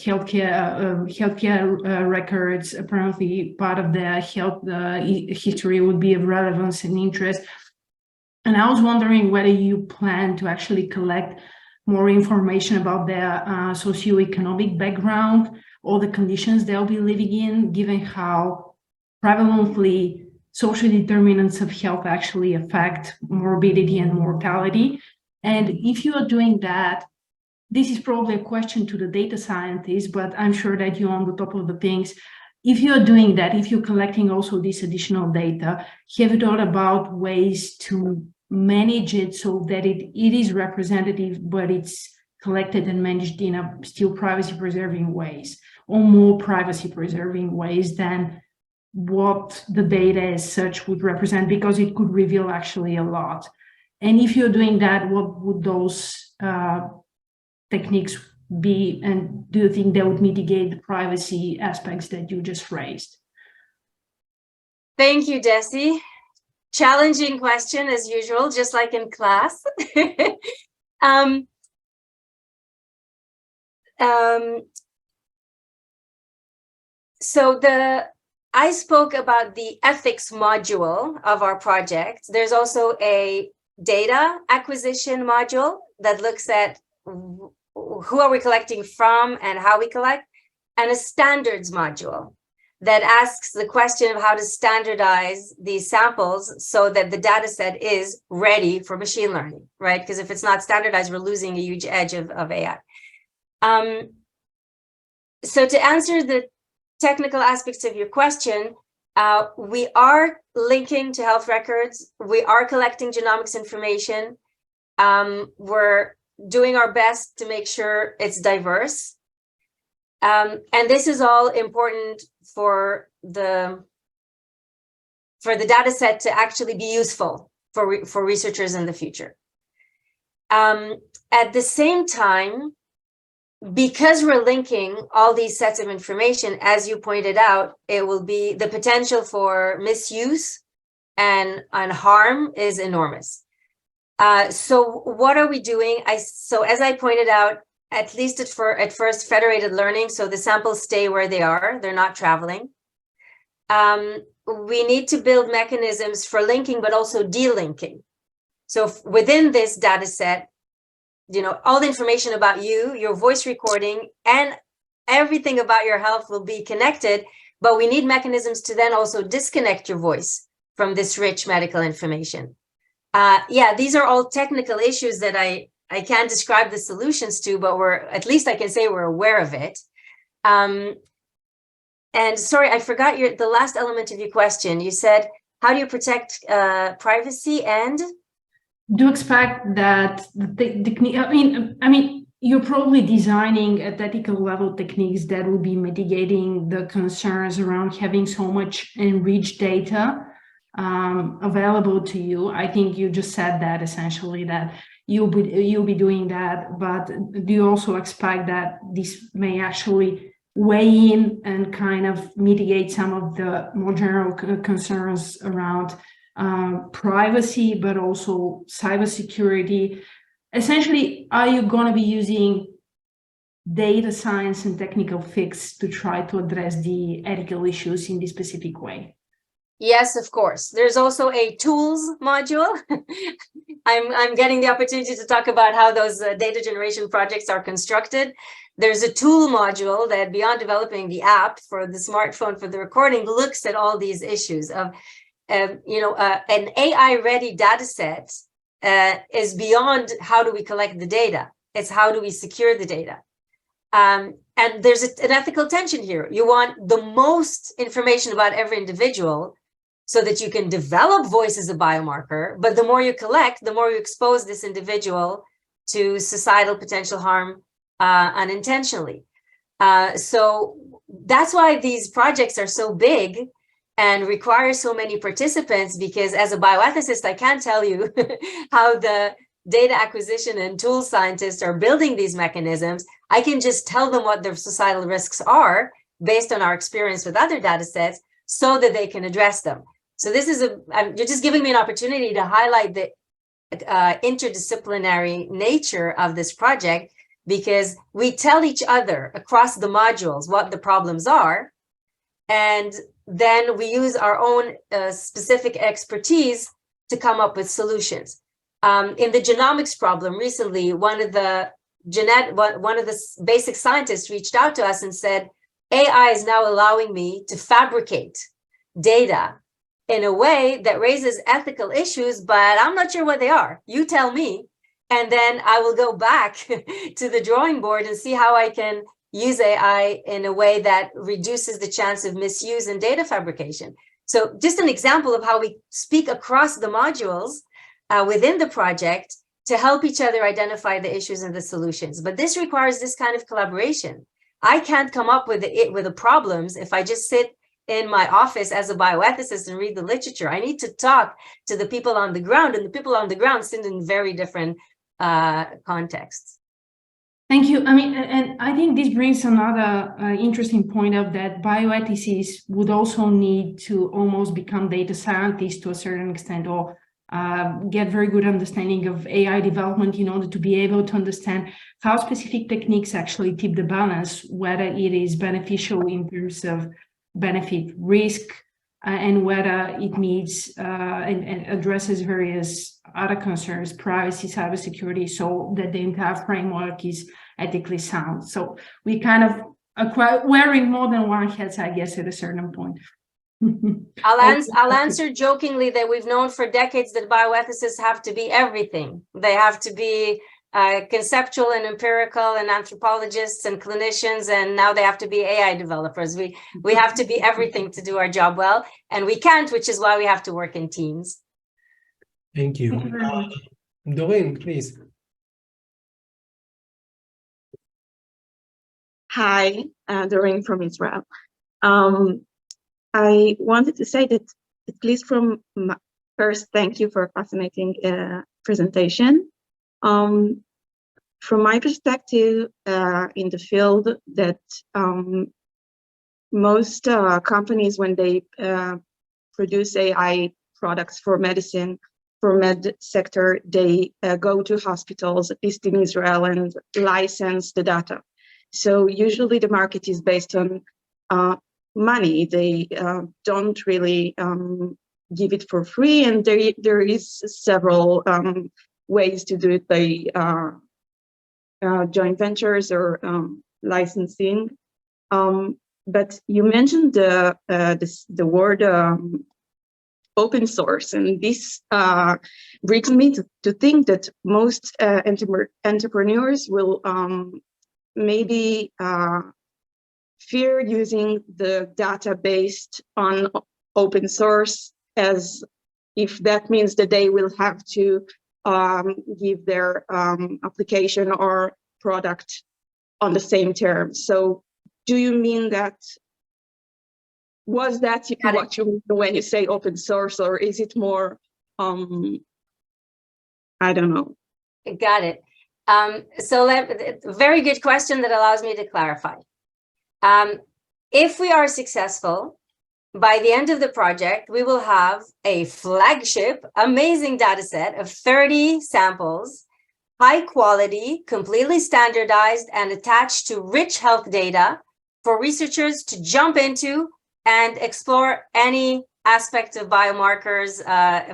healthcare records. Apparently, part of the health history would be of relevance and interest. And I was wondering whether you plan to actually collect more information about their socioeconomic background, all the conditions they'll be living in, given how prevalently social determinants of health actually affect morbidity and mortality. And if you are doing that, this is probably a question to the data scientists, but I'm sure that you're on the top of the things. If you're doing that, if you're collecting also this additional data, have you thought about ways to manage it so that it is representative, but it's collected and managed in a still privacy-preserving ways, or more privacy-preserving ways than what the data as such would represent, because it could reveal actually a lot. And if you're doing that, what would those techniques be, and do you think they would mitigate the privacy aspects that you just raised? Thank you, Desi. Challenging question as usual, just like in class. So I spoke about the ethics module of our project. There's also a data acquisition module that looks at who are we collecting from and how we collect, and a standards module that asks the question of how to standardize these samples so that the data set is ready for machine learning, right? Because if it's not standardized, we're losing a huge edge of AI. So to answer the technical aspects of your question, We are linking to health records. We are collecting genomics information. We're doing our best to make sure it's diverse. And this is all important for the data set to actually be useful for researchers in the future. At the same time, because we're linking all these sets of information, as you pointed out, it will be the potential for misuse and harm is enormous. So what are we doing? So as I pointed out, at least at first, federated learning, so the samples stay where they are, they're not traveling. We need to build mechanisms for linking, but also delinking. So within this data set, all the information about you, your voice recording, and everything about your health will be connected, but we need mechanisms to then also disconnect your voice from this rich medical information. Yeah, these are all technical issues that I can't describe the solutions to, but at least I can say we're aware of it. And sorry, I forgot the last element of your question. You said, how do you protect privacy and? Do you expect that the technique, I mean, you're probably designing at ethical level techniques that will be mitigating the concerns around having so much enriched data available to you. I think you just said that essentially that you'll be doing that, but do you also expect that this may actually weigh in and kind of mitigate some of the more general concerns around privacy, but also cybersecurity? Essentially, are you going to be using data science and technical fix to try to address the ethical issues in this specific way? Yes, of course. There's also a tools module. I'm getting the opportunity to talk about how those data generation projects are constructed. There's a tool module that, beyond developing the app for the smartphone for the recording, looks at all these issues of, an AI-ready data set is beyond how do we collect the data. It's how do we secure the data. And there's an ethical tension here. You want the most information about every individual so that you can develop voice as a biomarker, but the more you collect, the more you expose this individual to societal potential harm unintentionally. So that's why these projects are so big and require so many participants, because as a bioethicist, I can't tell you how the data acquisition and tool scientists are building these mechanisms. I can just tell them what their societal risks are based on our experience with other data sets so that they can address them. So this is you're just giving me an opportunity to highlight the interdisciplinary nature of this project, because we tell each other across the modules what the problems are, and then we use our own specific expertise to come up with solutions. In the genomics problem recently, one of the basic scientists reached out to us and said, AI is now allowing me to fabricate data in a way that raises ethical issues, but I'm not sure what they are. You tell me, and then I will go back to the drawing board and see how I can use AI in a way that reduces the chance of misuse and data fabrication. So just an example of how we speak across the modules within the project to help each other identify the issues and the solutions. But this requires this kind of collaboration. I can't come up with the problems if I just sit in my office as a bioethicist and read the literature. I need to talk to the people on the ground, and the people on the ground sit in very different contexts. Thank you. I mean, and I think this brings another interesting point up, that bioethicists would also need to almost become data scientists to a certain extent, or get very good understanding of AI development in order to be able to understand how specific techniques actually tip the balance, whether it is beneficial in terms of benefit risk, and whether it meets and addresses various other concerns, privacy, cybersecurity, so that the entire framework is ethically sound. So we kind of are wearing more than one hat, I guess, at a certain point. I'll answer jokingly that we've known for decades that bioethicists have to be everything. They have to be conceptual and empirical and anthropologists and clinicians, and now they have to be AI developers. We have to be everything to do our job well, and we can't, which is why we have to work in teams. Thank you. Doreen, please. Hi, Doreen from Israel. I wanted to say that, at least first, thank you for a fascinating presentation. From my perspective in the field, that most companies, when they produce AI products for medicine, for med sector, they go to hospitals, at least in Israel, and license the data. So usually the market is based on money. They don't really give it for free, and there is several ways to do it by joint ventures or licensing. But you mentioned the word open source, and this brings me to think that most entrepreneurs will maybe fear using the data based on open source, as if that means that they will have to give their application or product on the same terms. So do you mean that, was that what you mean when you say open source, or is it more, I don't know. Got it. So very good question that allows me to clarify. If we are successful, by the end of the project, we will have a flagship, amazing data set of 30 samples, high quality, completely standardized, and attached to rich health data for researchers to jump into and explore any aspect of biomarkers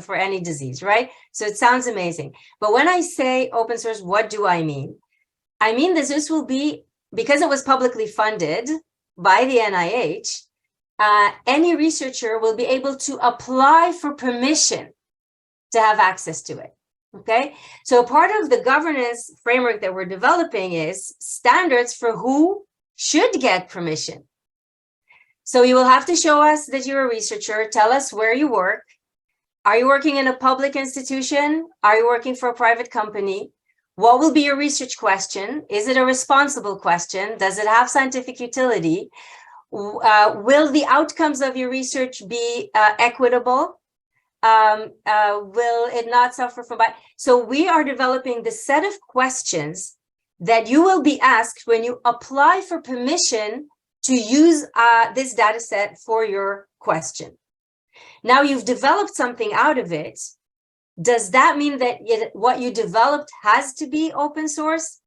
for any disease, right? So it sounds amazing. But when I say open source, what do I mean? I mean this will be, because it was publicly funded by the NIH, any researcher will be able to apply for permission to have access to it, okay? So part of the governance framework that we're developing is standards for who should get permission. So you will have to show us that you're a researcher, tell us where you work. Are you working in a public institution? Are you working for a private company? What will be your research question? Is it a responsible question? Does it have scientific utility? Will the outcomes of your research be equitable? Will it not suffer from bias? So we are developing the set of questions that you will be asked when you apply for permission to use this data set for your question. Now you've developed something out of it. Does that mean that what you developed has to be open source?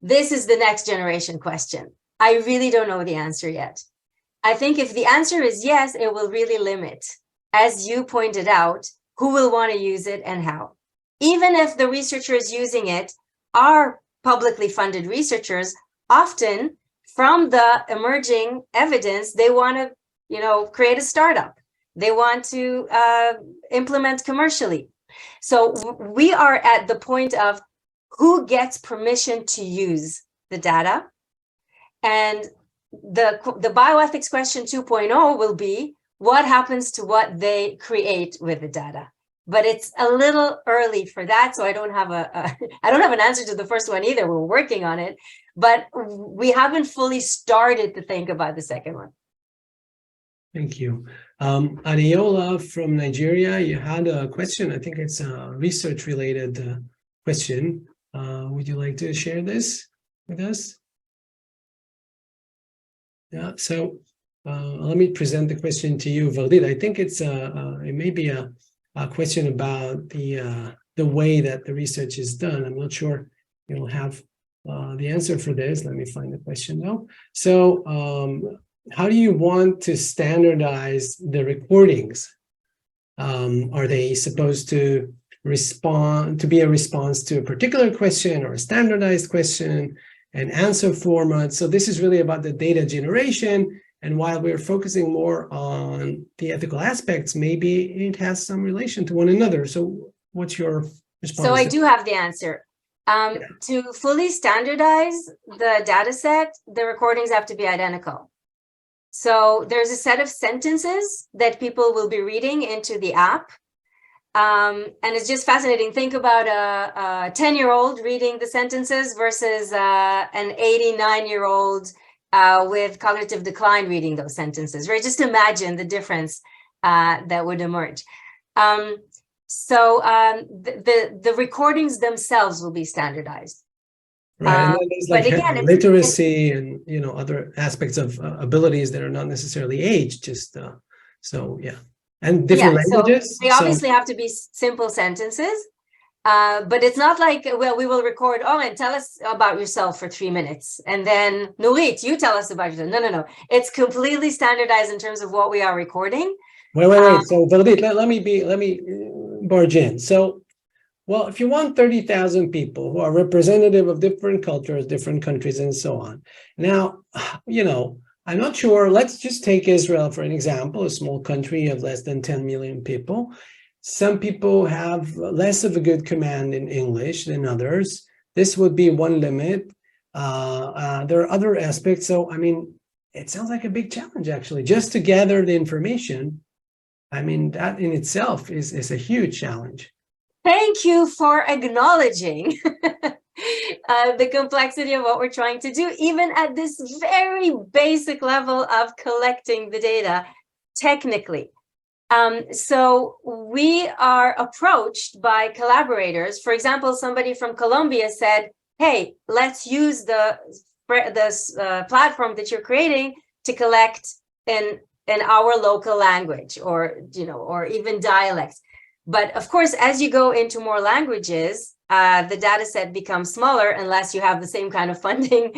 This is the next generation question. I really don't know the answer yet. I think if the answer is yes, it will really limit, as you pointed out, who will want to use it and how. Even if the researchers using it are publicly funded researchers, often from the emerging evidence, they want to, create a startup. They want to implement commercially. So we are at the point of who gets permission to use the data. And the bioethics question 2.0 will be what happens to what they create with the data. But it's a little early for that, so I don't have an answer to the first one either. We're working on it, but we haven't fully started to think about the second one. Thank you. Adeola from Nigeria, you had a question. I think it's a research-related question. Would you like to share this with us? Yeah, so let me present the question to you, Vardit. I think it may be a question about the way that the research is done. I'm not sure you'll have the answer for this. Let me find the question though. So how do you want to standardize the recordings? Are they supposed to be a response to a particular question or a standardized question, an answer format? So this is really about the data generation. And while we're focusing more on the ethical aspects, maybe it has some relation to one another. So what's your response? So I do have the answer. To fully standardize the data set, the recordings have to be identical. So there's a set of sentences that people will be reading into the app. And it's just fascinating. Think about a 10-year-old reading the sentences versus an 89-year-old with cognitive decline reading those sentences, right? Just imagine the difference that would emerge. The recordings themselves will be standardized. Right, and then there's like again, literacy and other aspects of abilities that are not necessarily aged. Just so yeah, and different languages. So they obviously have to be simple sentences, but it's not like, well, we will record. Oh, and tell us about yourself for 3 minutes, and then Nurit, you tell us about yourself. No. It's completely standardized in terms of what we are recording. Wait. So Vardit, let me barge in. So, well, if you want 30,000 people who are representative of different cultures, different countries, and so on. Now, I'm not sure. Let's just take Israel for an example, a small country of less than 10 million people. Some people have less of a good command in English than others. This would be one limit. There are other aspects. So, I mean, it sounds like a big challenge, actually, just to gather the information. I mean, that in itself is a huge challenge. Thank you for acknowledging the complexity of what we're trying to do, even at this very basic level of collecting the data technically. So we are approached by collaborators. For example, somebody from Colombia said, hey, let's use this platform that you're creating to collect in our local language, or even dialects. But of course, as you go into more languages, the data set becomes smaller unless you have the same kind of funding.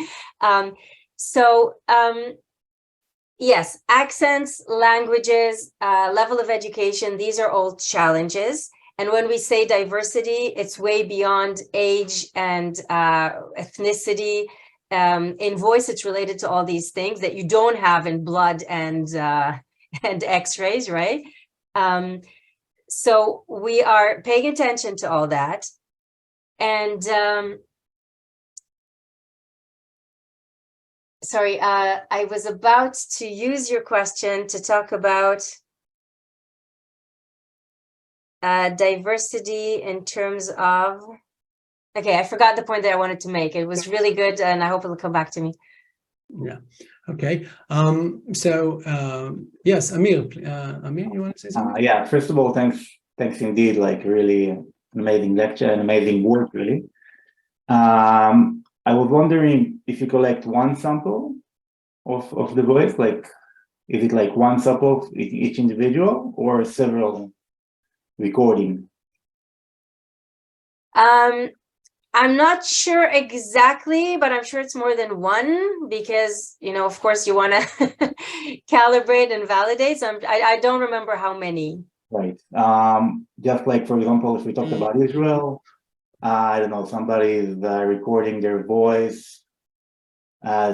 Yes, accents, languages, level of education, these are all challenges. And when we say diversity, it's way beyond age and ethnicity. In voice, it's related to all these things that you don't have in blood and X-rays, right? So we are paying attention to all that. And sorry, I was about to use your question to talk about diversity in terms of, okay, I forgot the point that I wanted to make. It was really good, and I hope it'll come back to me. Yeah. Okay. Yes, Amir, you want to say something? Yeah. First of all, thanks indeed. Like really an amazing lecture and amazing work, really. I was wondering if you collect one sample of the voice, like, is it like one sample of each individual or several recording? I'm not sure exactly, but I'm sure it's more than one because, of course, you want to calibrate and validate. So I don't remember how many. Right. Just like, for example, if we talked about Israel, I don't know, somebody is recording their voice,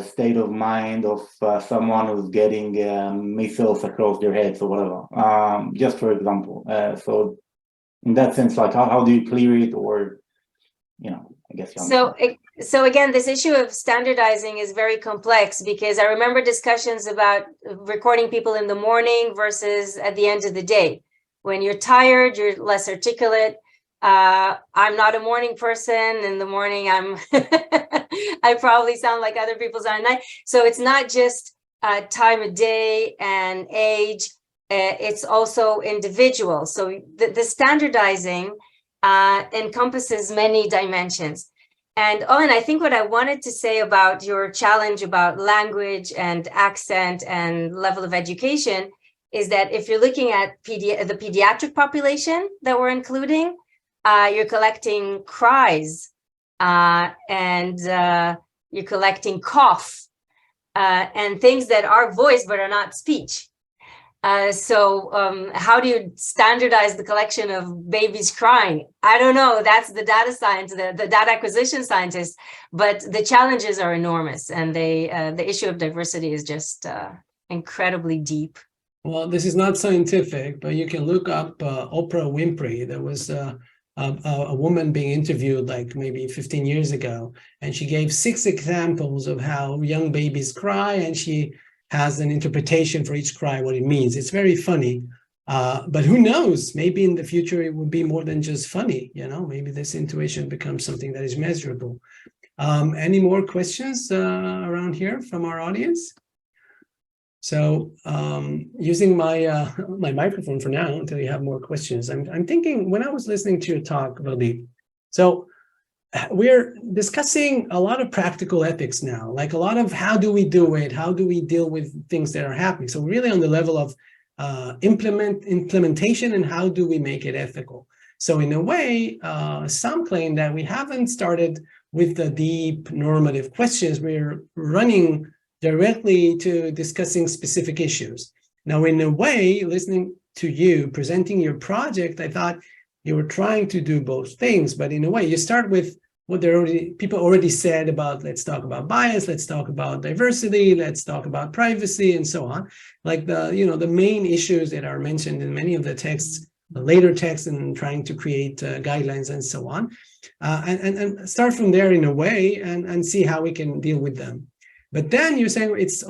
state of mind of someone who's getting missiles across their heads or whatever, just for example. So in that sense, like how do you clear it, or, I guess you understand. So again, this issue of standardizing is very complex because I remember discussions about recording people in the morning versus at the end of the day. When you're tired, you're less articulate. I'm not a morning person. In the morning, I probably sound like other people sound at night. So it's not just time of day and age. It's also individual. So the standardizing encompasses many dimensions. And I think what I wanted to say about your challenge about language and accent and level of education is that if you're looking at the pediatric population that we're including, you're collecting cries and you're collecting cough and things that are voice but are not speech. So how do you standardize the collection of babies crying? I don't know. That's the data science, the data acquisition scientists, but the challenges are enormous, and the issue of diversity is just incredibly deep. Well, this is not scientific, but you can look up Oprah Winfrey. There was a woman being interviewed like maybe 15 years ago, and she gave 6 examples of how young babies cry, and she has an interpretation for each cry, what it means. It's very funny, but who knows? Maybe in the future it would be more than just funny, maybe this intuition becomes something that is measurable. Any more questions around here from our audience? So using my my microphone for now until you have more questions. I'm thinking when I was listening to your talk, Vardit, so we're discussing a lot of practical ethics now, like a lot of how do we do it, how do we deal with things that are happening. So really on the level of implementation and how do we make it ethical. So in a way, some claim that we haven't started with the deep normative questions. We're running directly to discussing specific issues. Now, in a way, listening to you presenting your project, I thought you were trying to do both things, but in a way, you start with what people already said about, let's talk about bias, let's talk about diversity, let's talk about privacy, and so on. Like the main issues that are mentioned in many of the texts, the later texts, and trying to create guidelines and so on, and start from there in a way and see how we can deal with them. But then you're saying it's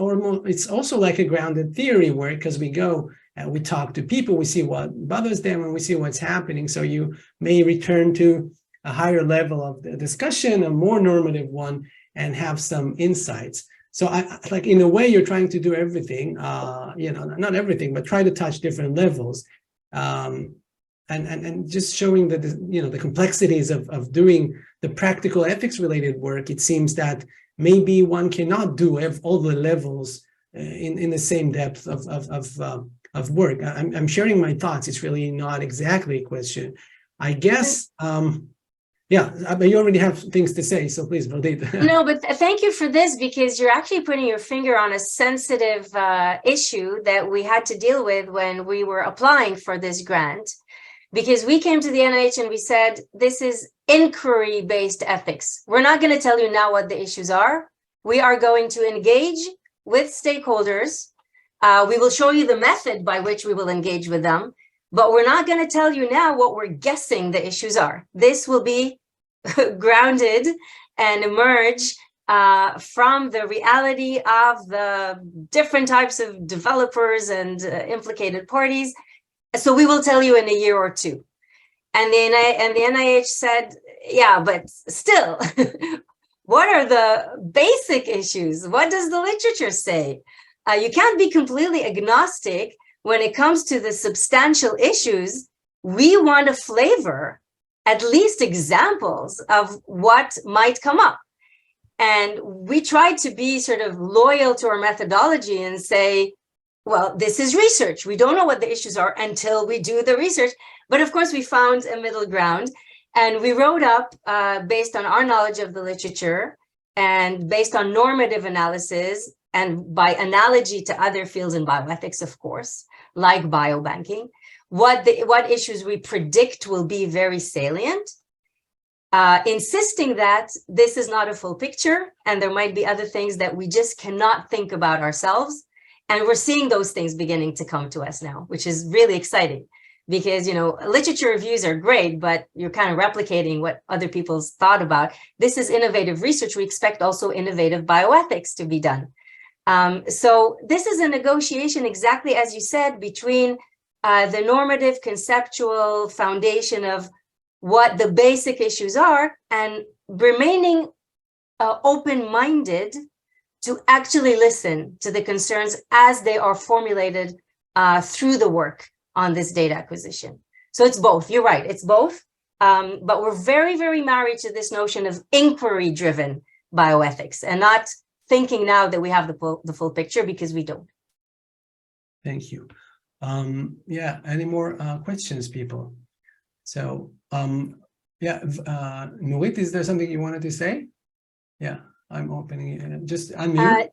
also like a grounded theory where, because we go and we talk to people, we see what bothers them and we see what's happening. So you may return to a higher level of the discussion, a more normative one, and have some insights. So like in a way, you're trying to do everything, not everything, but try to touch different levels. And just showing that the complexities of doing the practical ethics related work. It seems that maybe one cannot do all the levels in the same depth of work. I'm sharing my thoughts. It's really not exactly a question. I guess, but you already have things to say, so please, Vardit. No, but thank you for this, because you're actually putting your finger on a sensitive issue that we had to deal with when we were applying for this grant. Because we came to the NIH and we said, this is inquiry-based ethics. We're not going to tell you now what the issues are. We are going to engage with stakeholders. We will show you the method by which we will engage with them, but we're not going to tell you now what we're guessing the issues are. This will be grounded and emerge from the reality of the different types of developers and implicated parties. So we will tell you in a year or two. And the NIH said, yeah, but still, what are the basic issues? What does the literature say? You can't be completely agnostic when it comes to the substantial issues. We want a flavor, at least examples of what might come up. And we tried to be sort of loyal to our methodology and say, well, this is research. We don't know what the issues are until we do the research. But of course, we found a middle ground, and we wrote up based on our knowledge of the literature and based on normative analysis and by analogy to other fields in bioethics, of course, like biobanking, what issues we predict will be very salient, insisting that this is not a full picture and there might be other things that we just cannot think about ourselves. And we're seeing those things beginning to come to us now, which is really exciting because, literature reviews are great, but you're kind of replicating what other people's thought about. This is innovative research. We expect also innovative bioethics to be done. So this is a negotiation, exactly as you said, between the normative conceptual foundation of what the basic issues are and remaining open-minded to actually listen to the concerns as they are formulated through the work on this data acquisition. So it's both. You're right. It's both. But we're very, very married to this notion of inquiry-driven bioethics and not thinking now that we have the full picture, because we don't. Thank you. Any more questions, people? So, Nurit, is there something you wanted to say? Yeah. I'm opening it. Just unmute.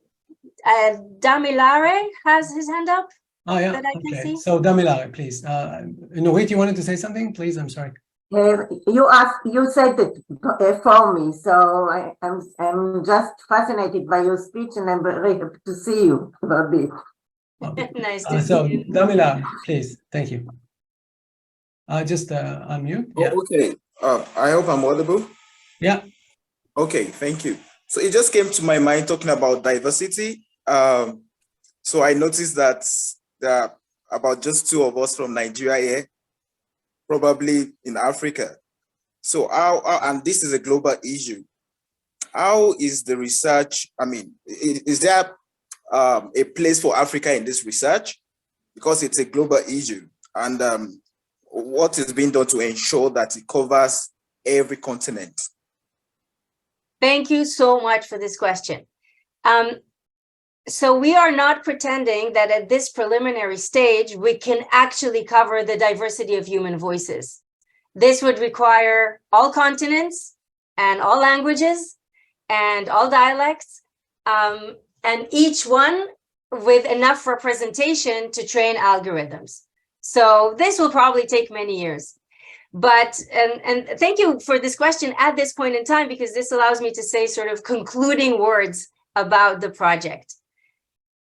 Damilare has his hand up. Oh, yeah. That I can see. So Damilare, please. Nurit, you wanted to say something? Please, I'm sorry. You said it for me, so I'm just fascinated by your speech, and I'm very happy to see you about this. Nice to see you. Damilare, please. Thank you. Just unmute. Yeah. Oh, okay. I hope I'm audible. Yeah. Okay, thank you. So it just came to my mind talking about diversity. So I noticed that there are about just 2 of us from Nigeria here, probably in Africa. So and this is a global issue. How is the research? I mean, is there a place for Africa in this research? Because it's a global issue. And what is being done to ensure that it covers every continent? Thank you so much for this question. So we are not pretending that at this preliminary stage, we can actually cover the diversity of human voices. This would require all continents and all languages and all dialects, and each one with enough representation to train algorithms. So this will probably take many years. But, and thank you for this question at this point in time, because this allows me to say sort of concluding words about the project.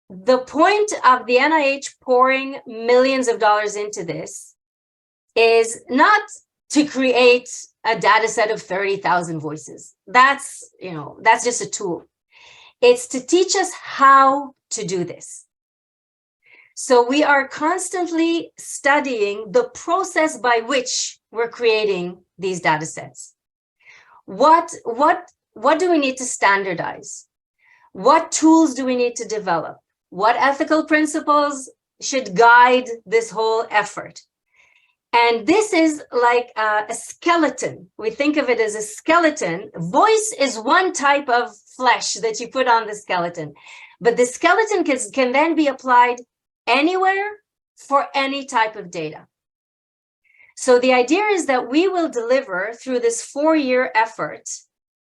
The point of the NIH pouring millions of dollars into this is not to create a data set of 30,000 voices. That's just a tool. It's to teach us how to do this. So we are constantly studying the process by which we're creating these data sets. What do we need to standardize? What tools do we need to develop? What ethical principles should guide this whole effort? And this is like a skeleton. We think of it as a skeleton. Voice is one type of flesh that you put on the skeleton, but the skeleton can then be applied anywhere for any type of data. So the idea is that we will deliver through this 4-year effort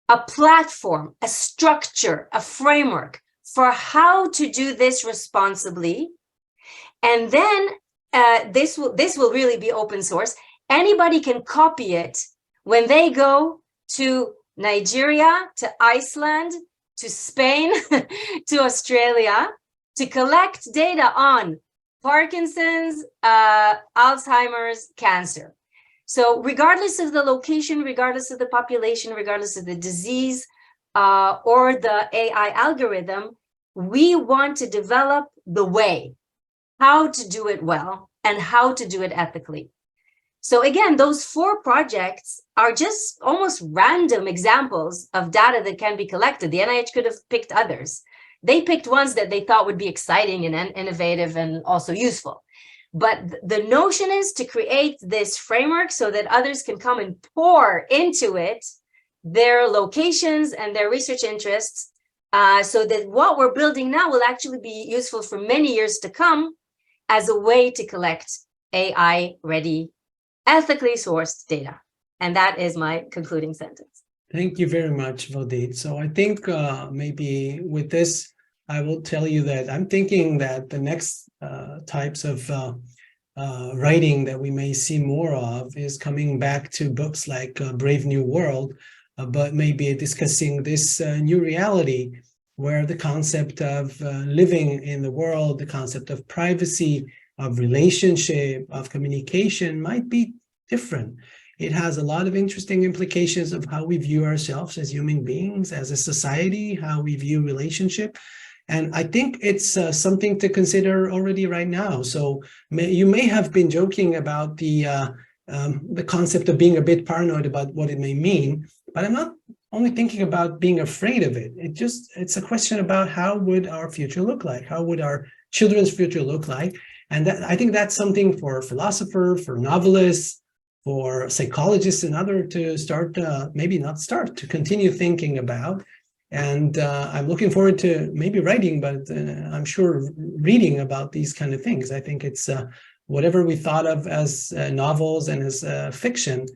a platform, a structure, a framework for how to do this responsibly. And then this will really be open source. Anybody can copy it when they go to Nigeria, to Iceland, to Spain, to Australia, to collect data on Parkinson's, Alzheimer's, cancer. So regardless of the location, regardless of the population, regardless of the disease or the AI algorithm, we want to develop the way, how to do it well and how to do it ethically. So again, those 4 projects are just almost random examples of data that can be collected. The NIH could have picked others. They picked ones that they thought would be exciting and innovative and also useful. But the notion is to create this framework so that others can come and pour into it their locations and their research interests, so that what we're building now will actually be useful for many years to come as a way to collect AI-ready, ethically sourced data. And that is my concluding sentence. Thank you very much, Vardit. So I think maybe with this, I will tell you that I'm thinking that the next types of writing that we may see more of is coming back to books like Brave New World, but maybe discussing this new reality where the concept of living in the world, the concept of privacy, of relationship, of communication might be different. It has a lot of interesting implications of how we view ourselves as human beings, as a society, how we view relationship. And I think it's something to consider already right now. So you may have been joking about the concept of being a bit paranoid about what it may mean, but I'm not only thinking about being afraid of it. It's a question about how would our future look like? How would our children's future look like? And I think that's something for philosophers, for novelists, for psychologists and others to start, to continue thinking about. And I'm looking forward to maybe writing, but I'm sure reading about these kind of things. I think it's whatever we thought of as novels and as fiction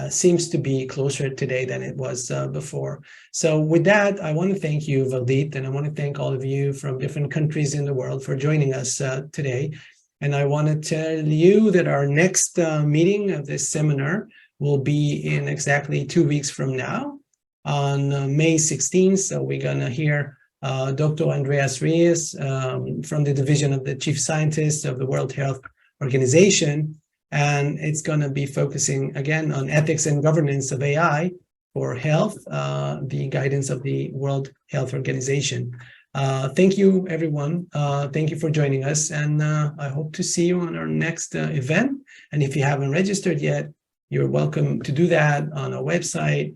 seems to be closer today than it was before. So with that, I want to thank you, Vardit, and I want to thank all of you from different countries in the world for joining us today. And I want to tell you that our next meeting of this seminar will be in exactly 2 weeks from now on May 16th. So we're going to hear Dr. Andreas Reyes from the Division of the Chief Scientist of the World Health Organization and it's going to be focusing again on ethics and governance of AI for health, the guidance of the World Health Organization. Thank you, everyone. Thank you for joining us, and I hope to see you on our next event. And if you haven't registered yet, you're welcome to do that on our website.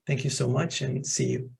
Thank you so much, and see you.